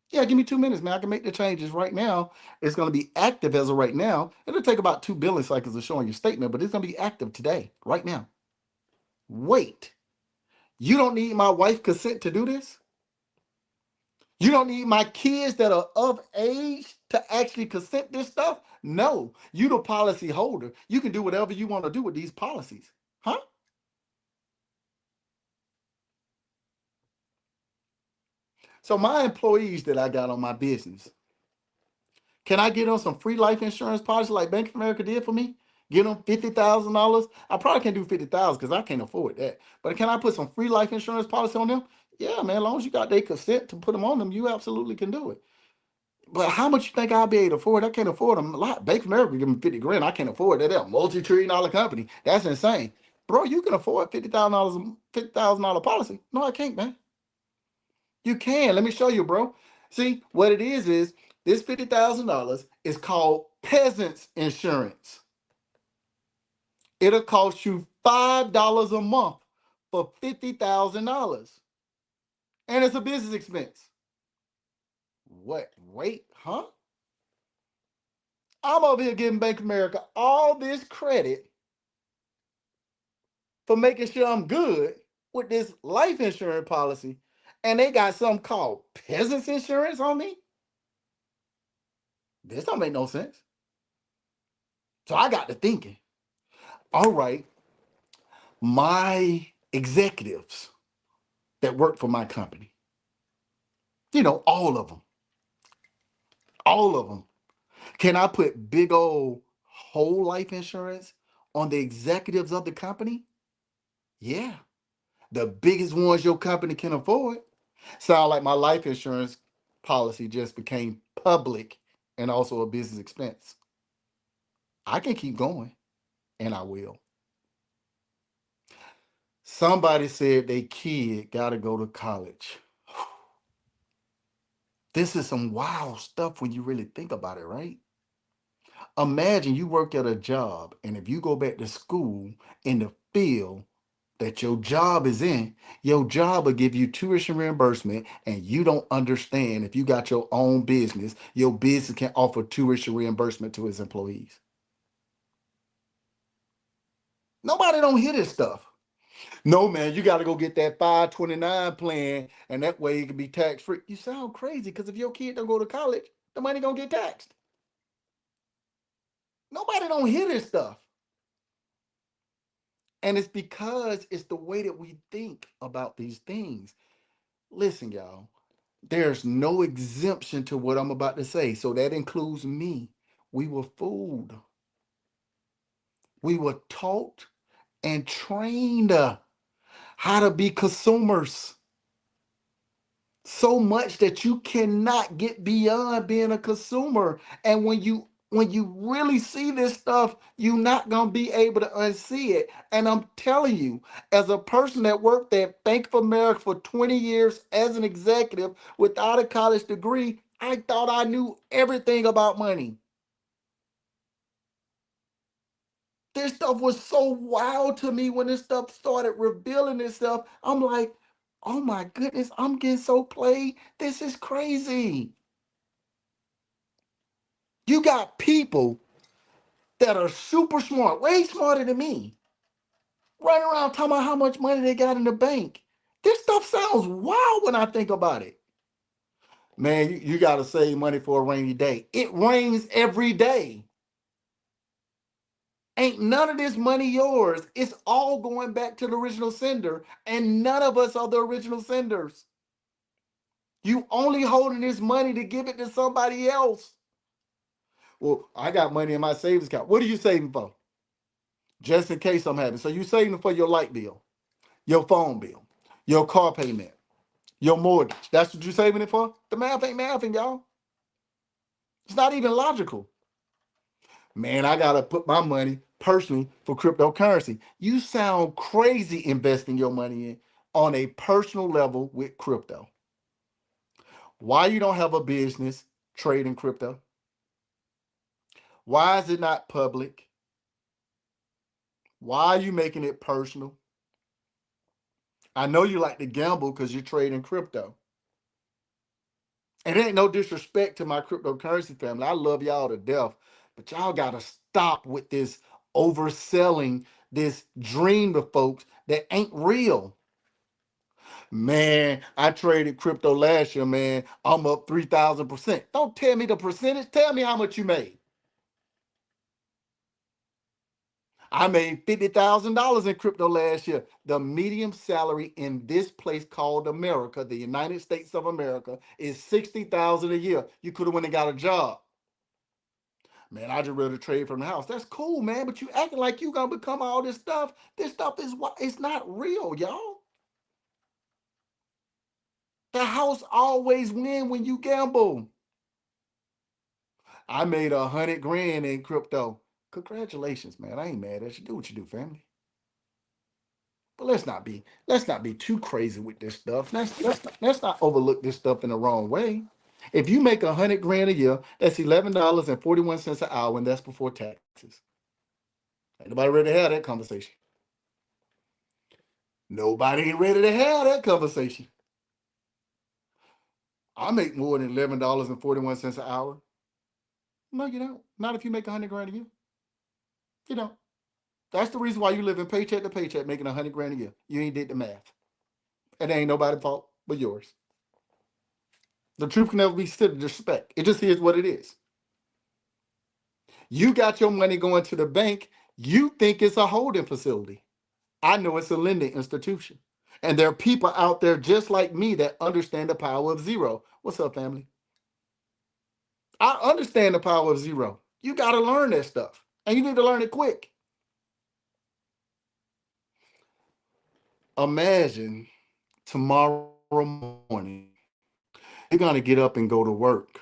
Yeah, give me 2 minutes, man. I can make the changes right now. It's going to be active as of right now. It'll take about 2 billing cycles of showing your statement, but it's going to be active today, right now. Wait, you don't need my wife's consent to do this? You don't need my kids that are of age to actually consent this stuff? No, you the policy holder. You can do whatever you want to do with these policies. Huh? So my employees that I got on my business, can I get them some free life insurance policy like Bank of America did for me? Get them $50,000. I probably can't do 50,000 because I can't afford that. But can I put some free life insurance policy on them? Yeah, man. As long as you got their consent to put them on them, you absolutely can do it. But how much you think I'll be able to afford? I can't afford them a lot. Bank of America give me 50 grand. I can't afford that. They're a multi-trillion-dollar company. That's insane. Bro, you can afford $50,000 policy. No, I can't, man. You can. Let me show you, bro. See, what it is this $50,000 is called peasants insurance. It'll cost you $5 a month for $50,000. And it's a business expense. What? Wait, huh? I'm over here giving Bank of America all this credit for making sure I'm good with this life insurance policy, and they got something called peasants insurance on me? This don't make no sense. So I got to thinking, all right, my executives that work for my company, all of them, can I put big old whole life insurance on the executives of the company? Yeah, the biggest ones your company can afford. Sound like my life insurance policy just became public and also a business expense. I can keep going, and I will. Somebody said they kid got to go to college. This is some wild stuff when you really think about it, right? Imagine you work at a job, and if you go back to school in the field that your job is in, your job will give you tuition reimbursement, and you don't understand if you got your own business, your business can offer tuition reimbursement to its employees. Nobody don't hear this stuff. No, man, you got to go get that 529 plan, and that way it can be tax free. You sound crazy because if your kid don't go to college, the money gonna get taxed. Nobody don't hear this stuff. And it's because it's the way that we think about these things. Listen, y'all, there's no exemption to what I'm about to say. So that includes me. We were fooled. We were taught and trained how to be consumers so much that you cannot get beyond being a consumer. And when you really see this stuff, you're not gonna be able to unsee it. And I'm telling you, as a person that worked at Bank of America for 20 years as an executive without a college degree, I thought I knew everything about money. This stuff was so wild to me when this stuff started revealing itself. I'm like, oh my goodness, I'm getting so played. This is crazy. You got people that are super smart, way smarter than me, running around talking about how much money they got in the bank. This stuff sounds wild when I think about it. Man, you got to save money for a rainy day. It rains every day. Ain't none of this money yours. It's all going back to the original sender, and none of us are the original senders. You only holding this money to give it to somebody else. Well, I got money in my savings account. What are you saving for? Just in case I'm having. So you saving for your light bill, your phone bill, your car payment, your mortgage. That's what you're saving it for? The math ain't mathing, y'all. It's not even logical. Man, I gotta put my money personally for cryptocurrency. You sound crazy investing your money in on a personal level with crypto. Why you don't have a business trading crypto? Why is it not public? Why are you making it personal? I know you like to gamble because you're trading crypto. And it ain't no disrespect to my cryptocurrency family. I love y'all to death. But y'all gotta stop with this overselling this dream to folks that ain't real. Man, I traded crypto last year, man. I'm up 3,000%. Don't tell me the percentage. Tell me how much you made. I made $50,000 in crypto last year. The median salary in this place called America, the United States of America, is $60,000 a year. You could have went and got a job. Man, I just rather trade from the house. That's cool, man. But you acting like you gonna become all this stuff. This stuff is what it's not real, y'all. The house always win when you gamble. I made 100 grand in crypto. Congratulations, man. I ain't mad at you. Do what you do, family. But let's not be too crazy with this stuff. Let's not overlook this stuff in the wrong way. If you make 100 grand a year, that's $11.41 an hour, and that's before taxes. Anybody ready to have that conversation? Nobody ain't ready to have that conversation. I make more than $11.41 an hour. No, you don't. Not if you make 100 grand a year. You don't. That's the reason why you live in paycheck to paycheck making 100 grand a year. You ain't did the math. And it ain't nobody's fault but yours. The truth can never be said to disrespect. It just is what it is. You got your money going to the bank. You think it's a holding facility. I know it's a lending institution. And there are people out there just like me that understand the power of zero. What's up, family? I understand the power of zero. You got to learn that stuff. And you need to learn it quick. Imagine tomorrow morning, you're going to get up and go to work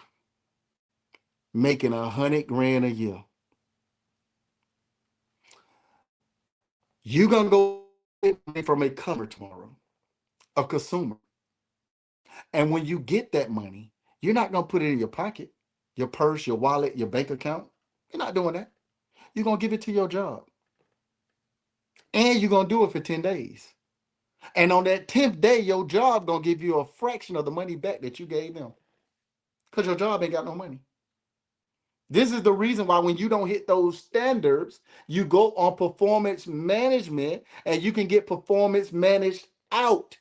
making 100 grand a year. You're going to go get money from a customer tomorrow, a consumer. And when you get that money, you're not going to put it in your pocket, your purse, your wallet, your bank account. You're not doing that. You're going to give it to your job. And you're going to do it for 10 days. And on that 10th day, your job going to give you a fraction of the money back that you gave them. Because your job ain't got no money. This is the reason why when you don't hit those standards, you go on performance management and you can get performance managed out.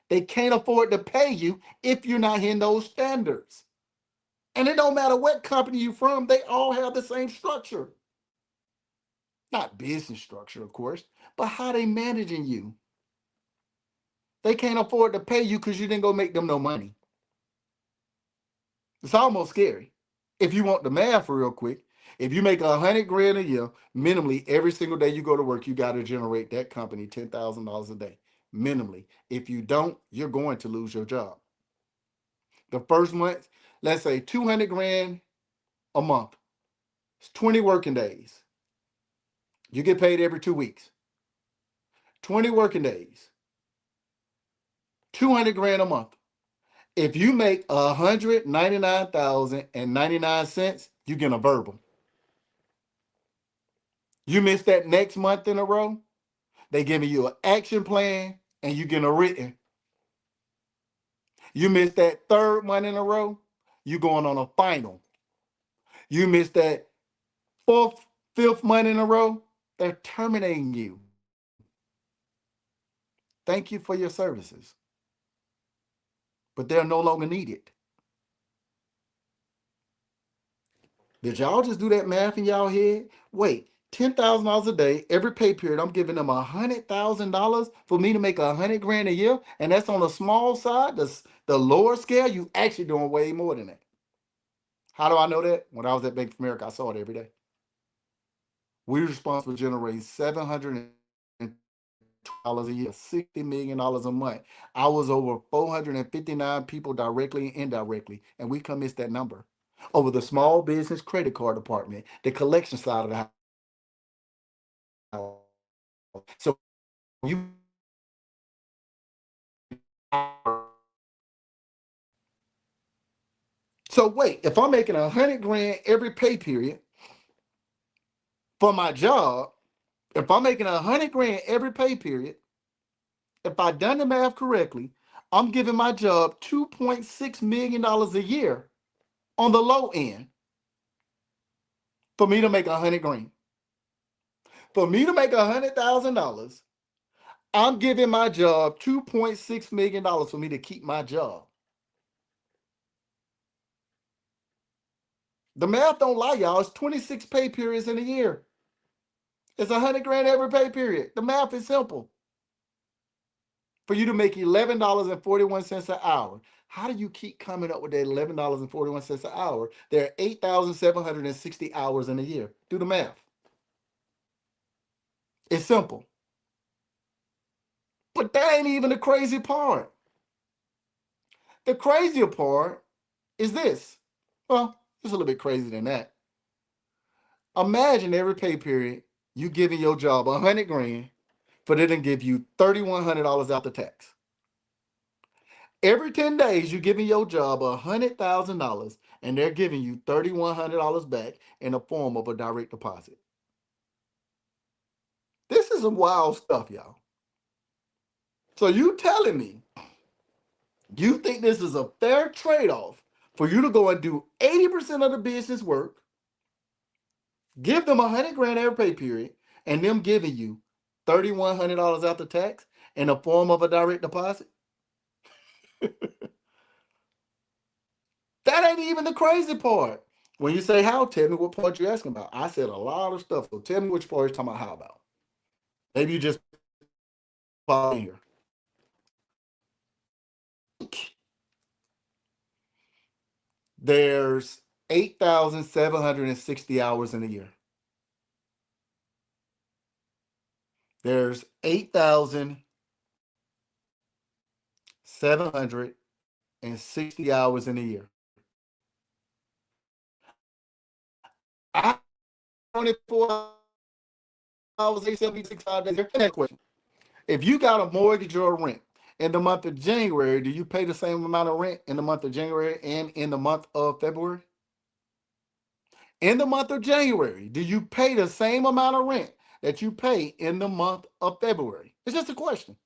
They can't afford to pay you if you're not hitting those standards. And it don't matter what company you're from, they all have the same structure. Not business structure, of course, but how they managing you. They can't afford to pay you because you didn't go make them no money. It's almost scary. If you want the math real quick, if you make 100 grand a year, minimally every single day you go to work, you got to generate that company $10,000 a day. Minimally. If you don't, you're going to lose your job. The first month, let's say 200 grand a month. It's 20 working days. You get paid every 2 weeks. 20 working days. 200 grand a month. If you make $199,099, you get a verbal. You miss that next month in a row, they giving you an action plan and you get a written. You miss that third month in a row, you going on a final. You miss that fourth, fifth month in a row, they're terminating you. Thank you for your services. But they're no longer needed. Did y'all just do that math in y'all head? Wait, $10,000 a day, every pay period, I'm giving them $100,000 for me to make 100 grand a year, and that's on the small side, the lower scale. You actually doing way more than that. How do I know that? When I was at Bank of America, I saw it every day. We're responsible for generating $700 a year, $60 million a month. I was over 459 people directly and indirectly, and we couldn't miss that number. Over the small business credit card department, the collection side of the house. So you so wait, if I'm making 100 grand every pay period for my job, if I'm making 100 grand every pay period, if I done the math correctly, I'm giving my job $2.6 million a year on the low end for me to make 100 grand. For me to make $100,000, I'm giving my job $2.6 million for me to keep my job. The math don't lie, y'all. It's 26 pay periods in a year. It's 100 grand every pay period. The math is simple. For you to make $11.41 an hour, how do you keep coming up with that $11.41 an hour? There are 8,760 hours in a year. Do the math. It's simple. But that ain't even the crazy part. The crazier part is this. Well, it's a little bit crazier than that. Imagine every pay period you giving your job 100 grand for them to give you $3,100 after tax. Every 10 days, you're giving your job $100,000 and they're giving you $3,100 back in the form of a direct deposit. This is some wild stuff, y'all. So you telling me You think this is a fair trade-off for you to go and do 80% of the business work, give them 100 grand every pay period, and them giving you $3,100 after tax in the form of a direct deposit? That ain't even the crazy part. When you say how, tell me what part you're asking about. I said a lot of stuff, so tell me which part you're talking about how about. Maybe you just pop in here. There's 8,760 hours in a year. There's 8,760 hours in a year. I 24 hours, 876 5 days. Here's question. If you got a mortgage or a rent in the month of January, do you pay the same amount of rent in the month of January and in the month of February? In the month of January, do you pay the same amount of rent that you pay in the month of February? It's just a question.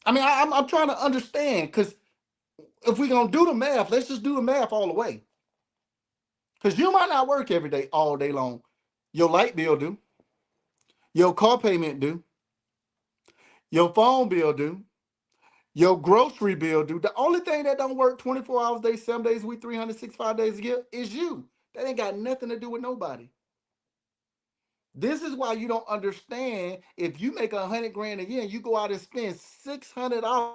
I mean, I'm trying to understand, because if we're going to do the math, let's just do the math all the way. Because you might not work every day, all day long. Your light bill do. Your car payment do. Your phone bill do. Your grocery bill do. The only thing that don't work 24 hours a day, 7 days a week, 365 days a year is you. That ain't got nothing to do with nobody. This is why you don't understand. If you make 100 grand a year and you go out and spend $600,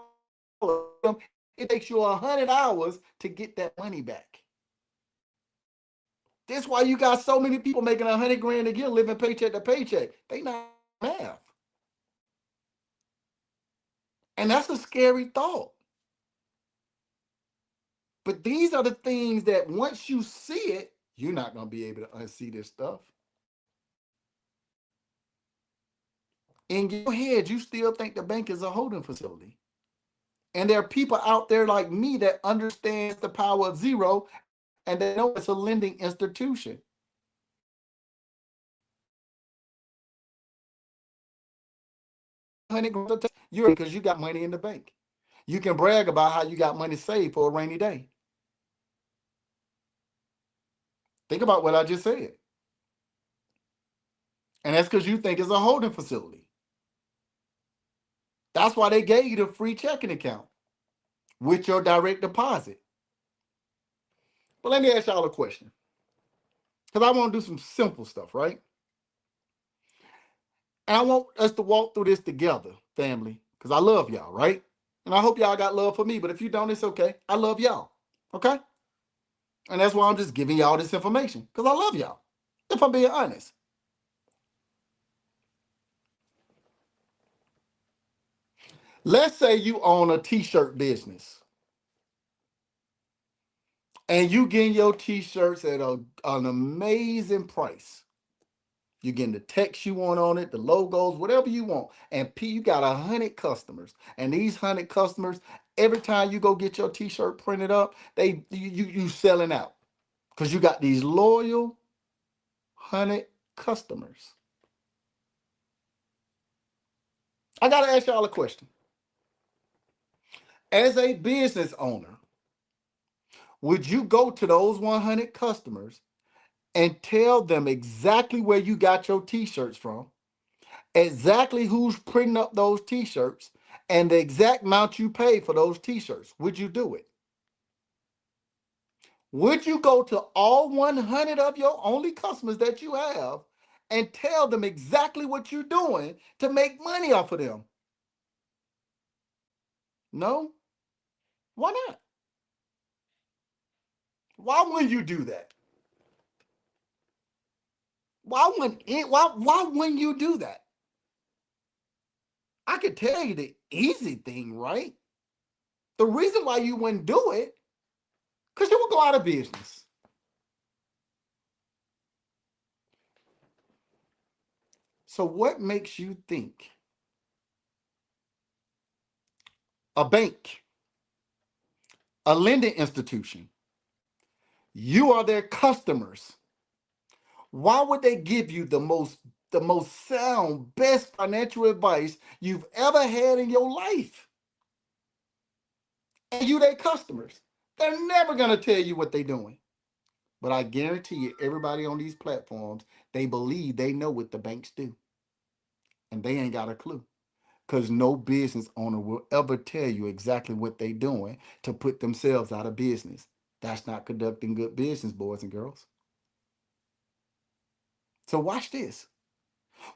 it takes you 100 hours to get that money back. That's why you got so many people making 100 grand a year living paycheck to paycheck. They not math. And that's a scary thought. But these are the things that once you see it, you're not going to be able to unsee this stuff. In your head, you still think the bank is a holding facility. And there are people out there like me that understands the power of zero, and they know it's a lending institution. You're because you got money in the bank. You can brag about how you got money saved for a rainy day. Think about what I just said. And that's because you think it's a holding facility. That's why they gave you the free checking account with your direct deposit. But let me ask y'all a question, because I want to do some simple stuff, right? And I want us to walk through this together, family, because I love y'all, right? And I hope y'all got love for me, but if you don't, it's okay. I love y'all, okay? And that's why I'm just giving y'all this information, because I love y'all, if I'm being honest. Let's say you own a t-shirt business, and you getting your t-shirts at an amazing price. You're getting the text you want on it, the logos, whatever you want. And you got 100 customers. And these 100 customers, every time you go get your t-shirt printed up, you selling out. Because you got these loyal 100 customers. I got to ask y'all a question. As a business owner, would you go to those 100 customers and tell them exactly where you got your t-shirts from, exactly who's printing up those t-shirts, and the exact amount you pay for those t-shirts? Would you do it? Would you go to all 100 of your only customers that you have and tell them exactly what you're doing to make money off of them? No? Why not? Why wouldn't you do that? Why wouldn't you do that? I could tell you the easy thing, right? The reason why you wouldn't do it, because you would go out of business. So what makes you think a bank, a lending institution, you are their customers, why would they give you the most the most sound, best financial advice you've ever had in your life. And you their customers. They're never going to tell you what they're doing. But I guarantee you, everybody on these platforms, they believe they know what the banks do. And they ain't got a clue. Because no business owner will ever tell you exactly what they're doing to put themselves out of business. That's not conducting good business, boys and girls. So watch this.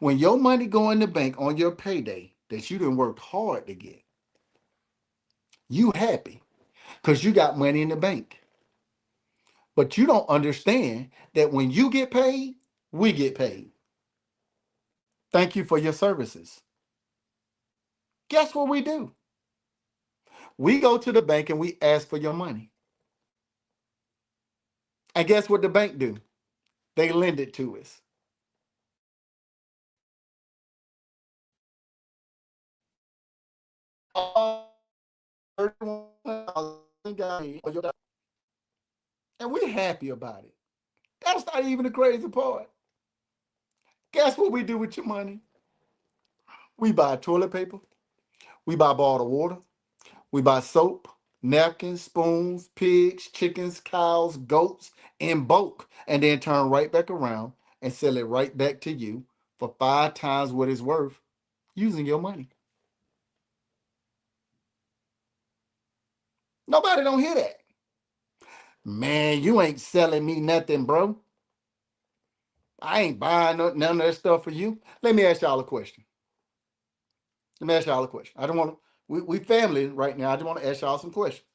When your money go in the bank on your payday that you done worked hard to get, you happy because you got money in the bank. But you don't understand that when you get paid, we get paid. Thank you for your services. Guess what we do? We go to the bank and we ask for your money. And guess what the bank do? They lend it to us. And we're happy about it. That's not even the crazy part. Guess what we do with your money? We buy toilet paper. We buy bottled water. We buy soap, napkins, spoons, pigs, chickens, cows, goats in bulk, and then turn right back around and sell it right back to you for 5 times what it's worth using your money. Nobody don't hear that. Man, you ain't selling me nothing, bro. I ain't buying none of that stuff for you. Let me ask y'all a question. I don't want to, we family right now. I just want to ask y'all some questions.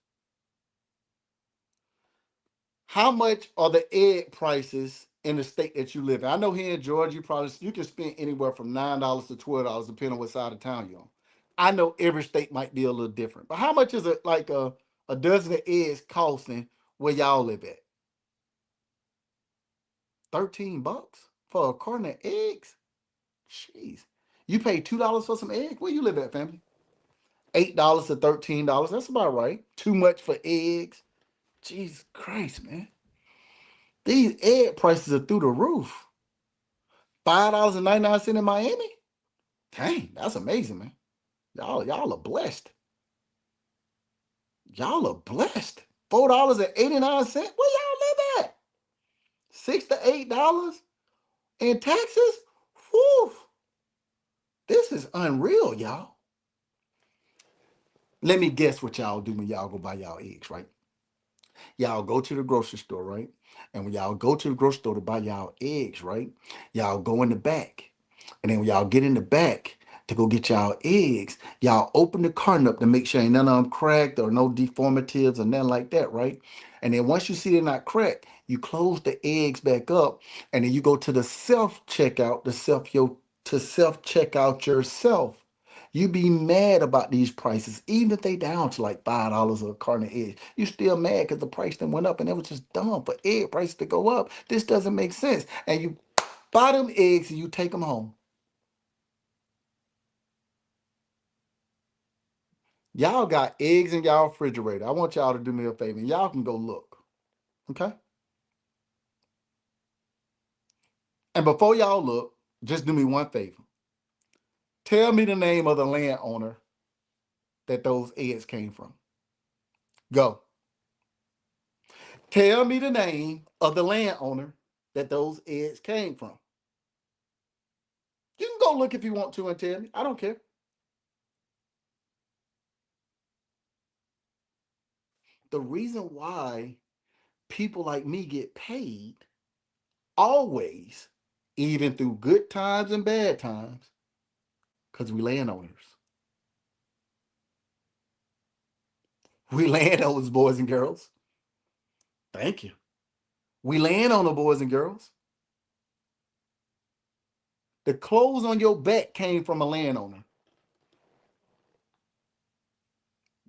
How much are the egg prices in the state that you live in? I know here in Georgia, you can spend anywhere from $9 to $12, depending on what side of town you're on. I know every state might be a little different, but how much is it like a dozen of eggs costing where y'all live at? $13 for a carton of eggs? Jeez. You pay $2 for some eggs? Where you live at, family? $8 to $13. That's about right. Too much for eggs. Jesus Christ, man. These egg prices are through the roof. $5.99 in Miami? Dang, that's amazing, man. Y'all are blessed. Y'all are blessed. $4.89. Where y'all live at? $6 to $8 in taxes? Whew. This is unreal, y'all. Let me guess what y'all do when y'all go buy y'all eggs, right? Y'all go to the grocery store, right? And when y'all go to the grocery store to buy y'all eggs, right? Y'all go in the back. And then when y'all get in the back to go get y'all eggs, y'all open the carton up to make sure ain't none of them cracked or no deformatives or nothing like that, right? And then once you see they're not cracked, you close the eggs back up, and then you go to the self checkout, to self checkout yourself. You be mad about these prices, even if they down to like $5 a carton of eggs. You still mad because the price then went up, and it was just dumb for egg prices to go up. This doesn't make sense. And you buy them eggs and you take them home. Y'all got eggs in y'all refrigerator. I want y'all to do me a favor. Y'all can go look. Okay? And before y'all look, just do me one favor. Tell me the name of the landowner that those eggs came from. Go. Tell me the name of the landowner that those eggs came from. You can go look if you want to and tell me. I don't care. The reason why people like me get paid always, even through good times and bad times, because we landowners. We landowners, boys and girls. Thank you. We landowner, boys and girls. The clothes on your back came from a landowner.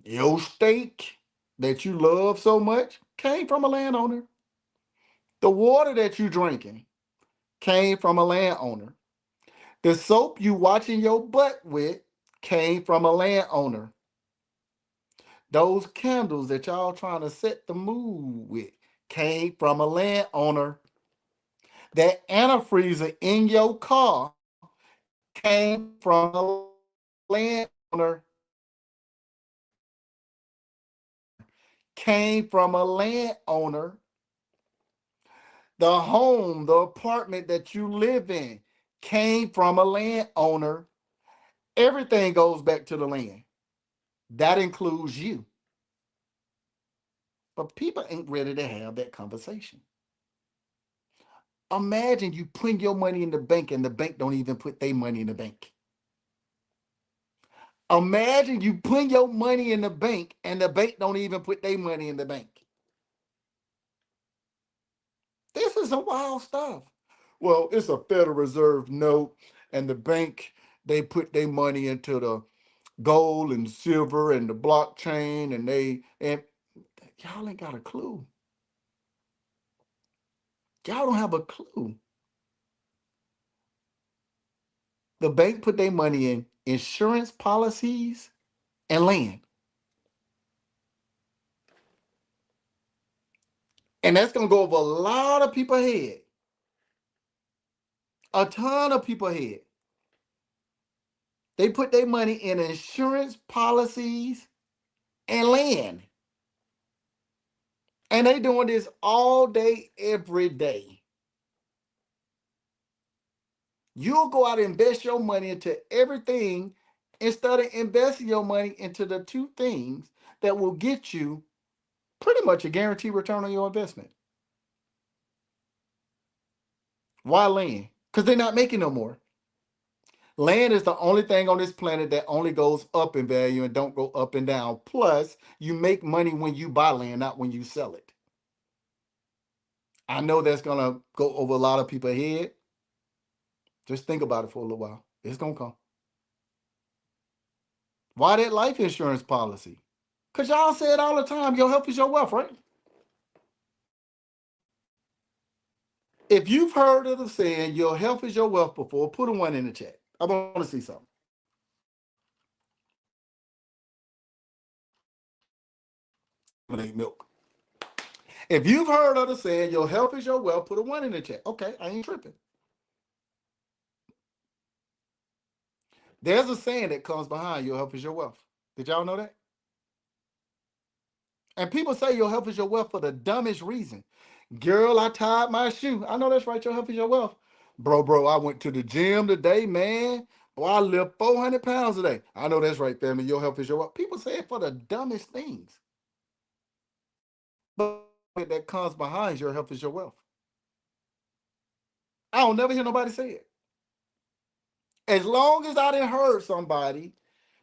Your steak that you love so much came from a landowner. The water that you drinking came from a landowner. The soap you washing your butt with came from a landowner. Those candles that y'all trying to set the mood with came from a landowner. That antifreezer in your car came from a landowner, came from a landowner. The home, the apartment that you live in came from a landowner. Everything goes back to the land. That includes you. But people ain't ready to have that conversation. Imagine you putting your money in the bank and the bank don't even put their money in the bank. Imagine you putting your money in the bank and the bank don't even put their money in the bank. This is some wild stuff. Well, it's a Federal Reserve note, and the bank, they put their money into the gold and silver and the blockchain, and y'all ain't got a clue. Y'all don't have a clue. The bank put their money in insurance policies and land. And that's going to go over a lot of people's head. A ton of people's head. They put their money in insurance policies and land. And they doing this all day, every day. You'll go out and invest your money into everything instead of investing your money into the two things that will get you pretty much a guaranteed return on your investment. Why land? Because they're not making no more. Land is the only thing on this planet that only goes up in value and don't go up and down. Plus, you make money when you buy land, not when you sell it. I know that's going to go over a lot of people's head. Just think about it for a little while. It's going to come. Why that life insurance policy? Because y'all say it all the time, your health is your wealth, right? If you've heard of the saying, your health is your wealth before, put a 1 in the chat. I want to see something. Milk. If you've heard of the saying, your health is your wealth, put a 1 in the chat. Okay, I ain't tripping. There's a saying that comes behind your health is your wealth. Did y'all know that? And people say your health is your wealth for the dumbest reason. Girl, I tied my shoe. I know that's right, your health is your wealth. Bro, I went to the gym today, man. Boy, I lift 400 pounds today. I know that's right, family. Your health is your wealth. People say it for the dumbest things. But that comes behind your health is your wealth. I don't never hear nobody say it. As long as I done heard somebody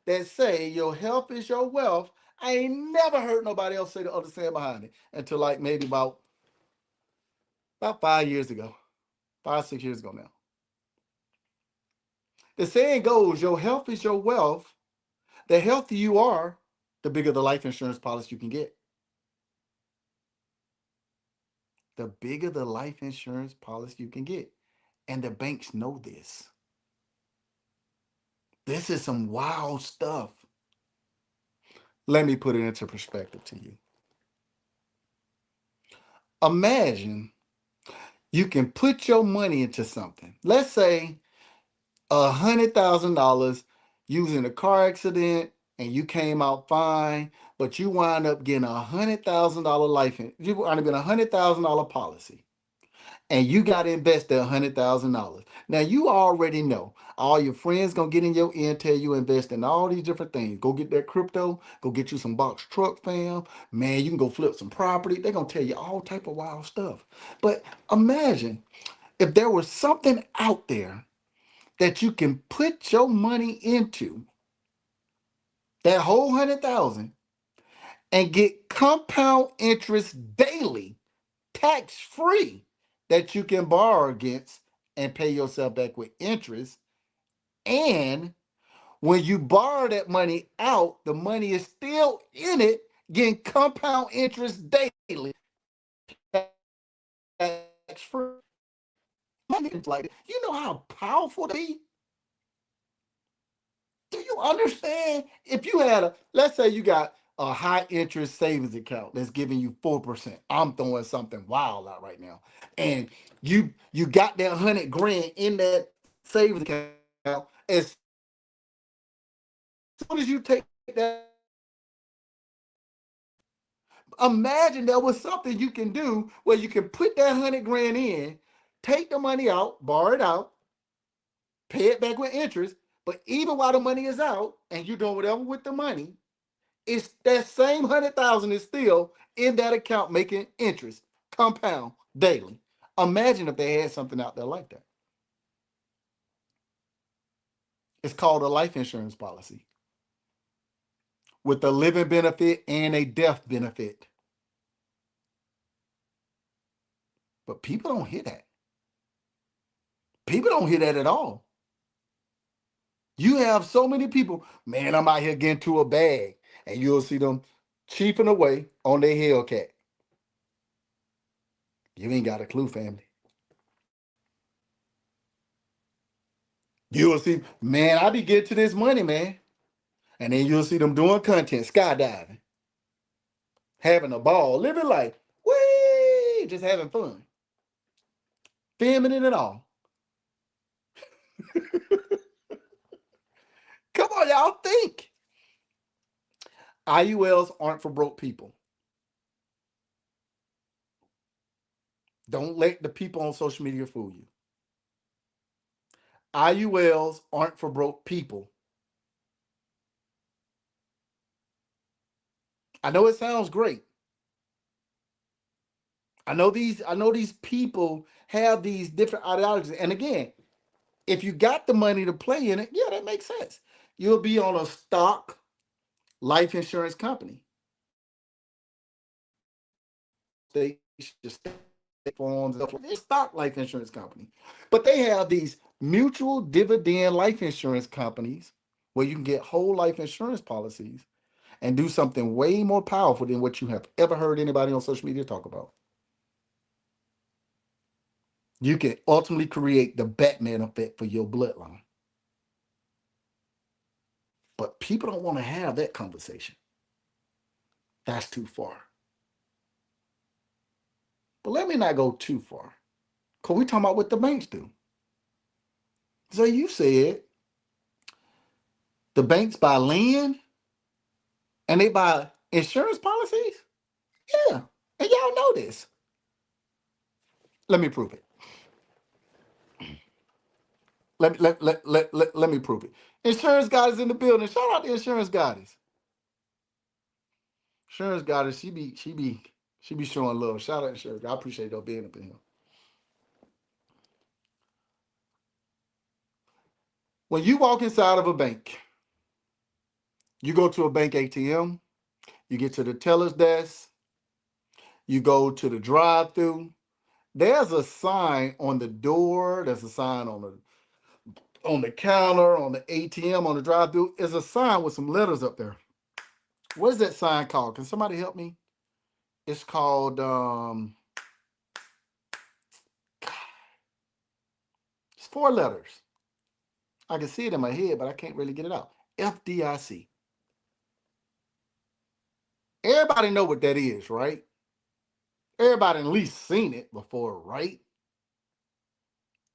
that say your health is your wealth, I ain't never heard nobody else say the other saying behind it until like maybe about 5 years ago, 5, 6 years ago now. The saying goes, your health is your wealth. The healthier you are, the bigger the life insurance policy you can get. The bigger the life insurance policy you can get. And the banks know this. This is some wild stuff. Let me put it into perspective to you. Imagine you can put your money into something. Let's say $100,000 using a car accident and you came out fine, but you wind up getting $100,000 life. You wind up getting $100,000 policy. And you got to invest that $100,000. Now you already know all your friends gonna get in your ear and tell you invest in all these different things. Go get that crypto. Go get you some box truck, fam. Man, you can go flip some property. They're gonna tell you all type of wild stuff. But imagine if there was something out there that you can put your money into, that whole 100,000, and get compound interest daily, tax free, that you can borrow against and pay yourself back with interest. And when you borrow that money out, the money is still in it, getting compound interest daily, tax free. Like, you know how powerful that be? Do you understand? If you had let's say you got a high interest savings account that's giving you 4%. I'm throwing something wild out right now. And you got that 100 grand in that savings account As soon as you take that, imagine there was something you can do where you can put that 100 grand in, take the money out, borrow it out, pay it back with interest. But even while the money is out and you're doing whatever with the money, it's that same 100,000 is still in that account making interest, compound daily. Imagine if they had something out there like that. It's called a life insurance policy with a living benefit and a death benefit. But people don't hear that. People don't hear that at all. You have so many people, man, I'm out here getting to a bag, and you'll see them chiefing away on their Hellcat. You ain't got a clue, family. You'll see, man, I be getting to this money, man. And then you'll see them doing content, skydiving, having a ball, living life, whee, just having fun, filming it and all. Come on, y'all, think. IULs aren't for broke people. Don't let the people on social media fool you. IULs aren't for broke people. I know it sounds great. I know these people have these different ideologies. And again, if you got the money to play in it, yeah, that makes sense. You'll be on a stock life insurance company. They forms of stock life insurance company. But they have these mutual dividend life insurance companies where you can get whole life insurance policies and do something way more powerful than what you have ever heard anybody on social media talk about. You can ultimately create the Batman effect for your bloodline. But people don't want to have that conversation. That's too far. But let me not go too far. Because we're talking about what the banks do. So you said the banks buy land and they buy insurance policies? Yeah. And y'all know this. Let me prove it. Let me prove it. Insurance goddess in the building. Shout out to insurance goddess. Insurance goddess, she be showing love. Shout out to insurance. I appreciate y'all being up in here. When you walk inside of a bank, you go to a bank ATM, you get to the teller's desk, you go to the drive-through. There's a sign on the door. There's a sign on the counter, on the ATM, on the drive-through. There's a sign with some letters up there. What is that sign called? Can somebody help me? It's called it's 4 letters. I can see it in my head, but I can't really get it out. FDIC. Everybody know what that is, right? Everybody at least seen it before, right?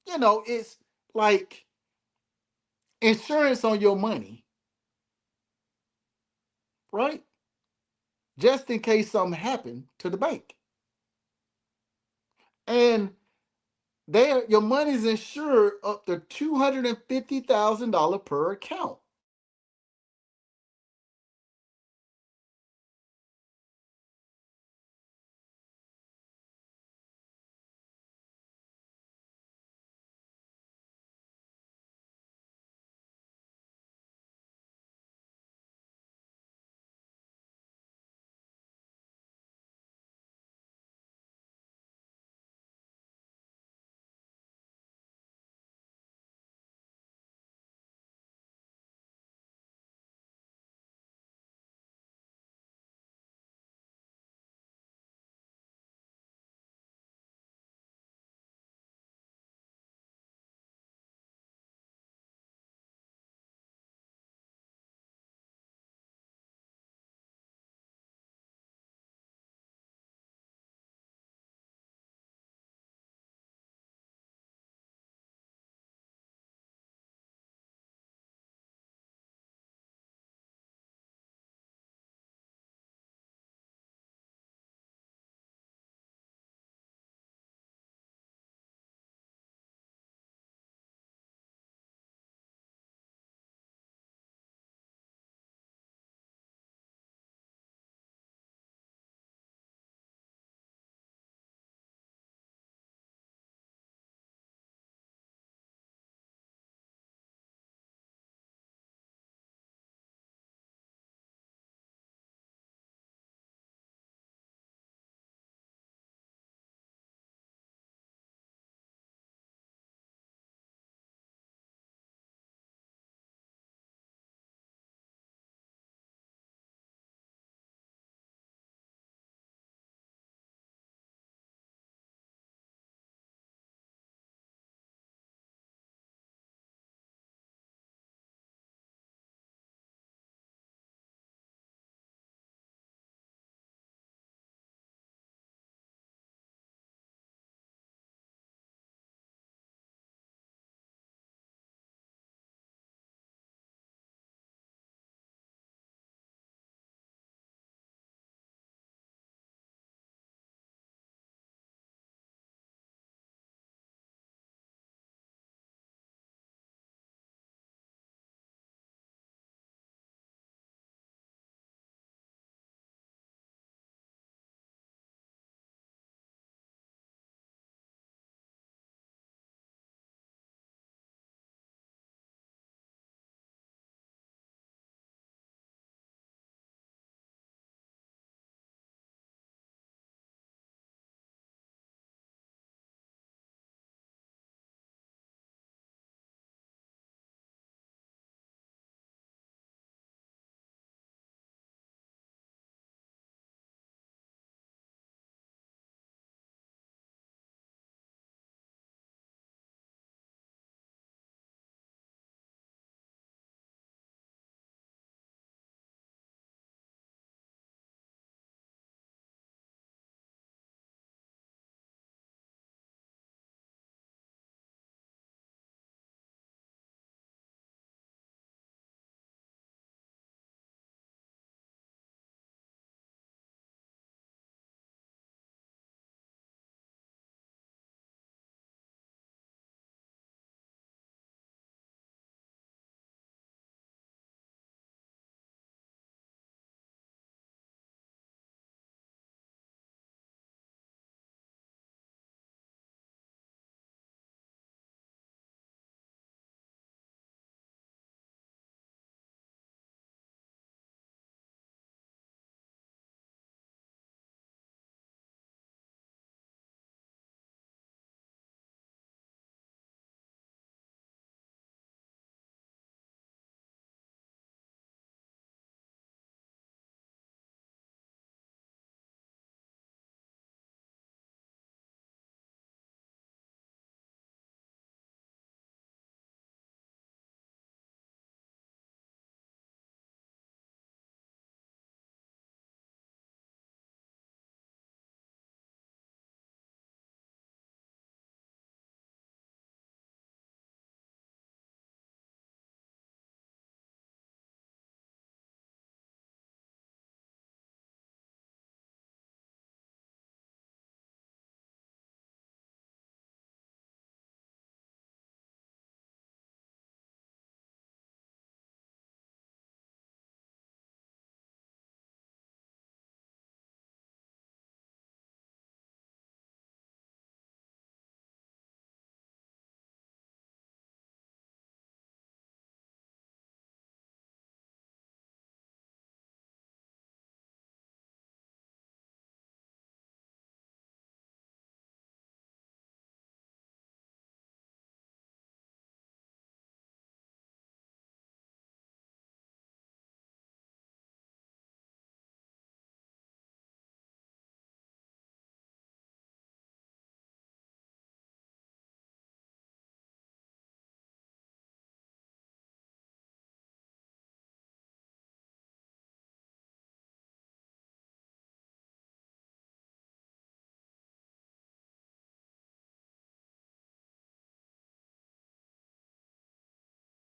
You know, it's like insurance on your money, right? Just in case something happened to the bank. And your money is insured up to $250,000 per account.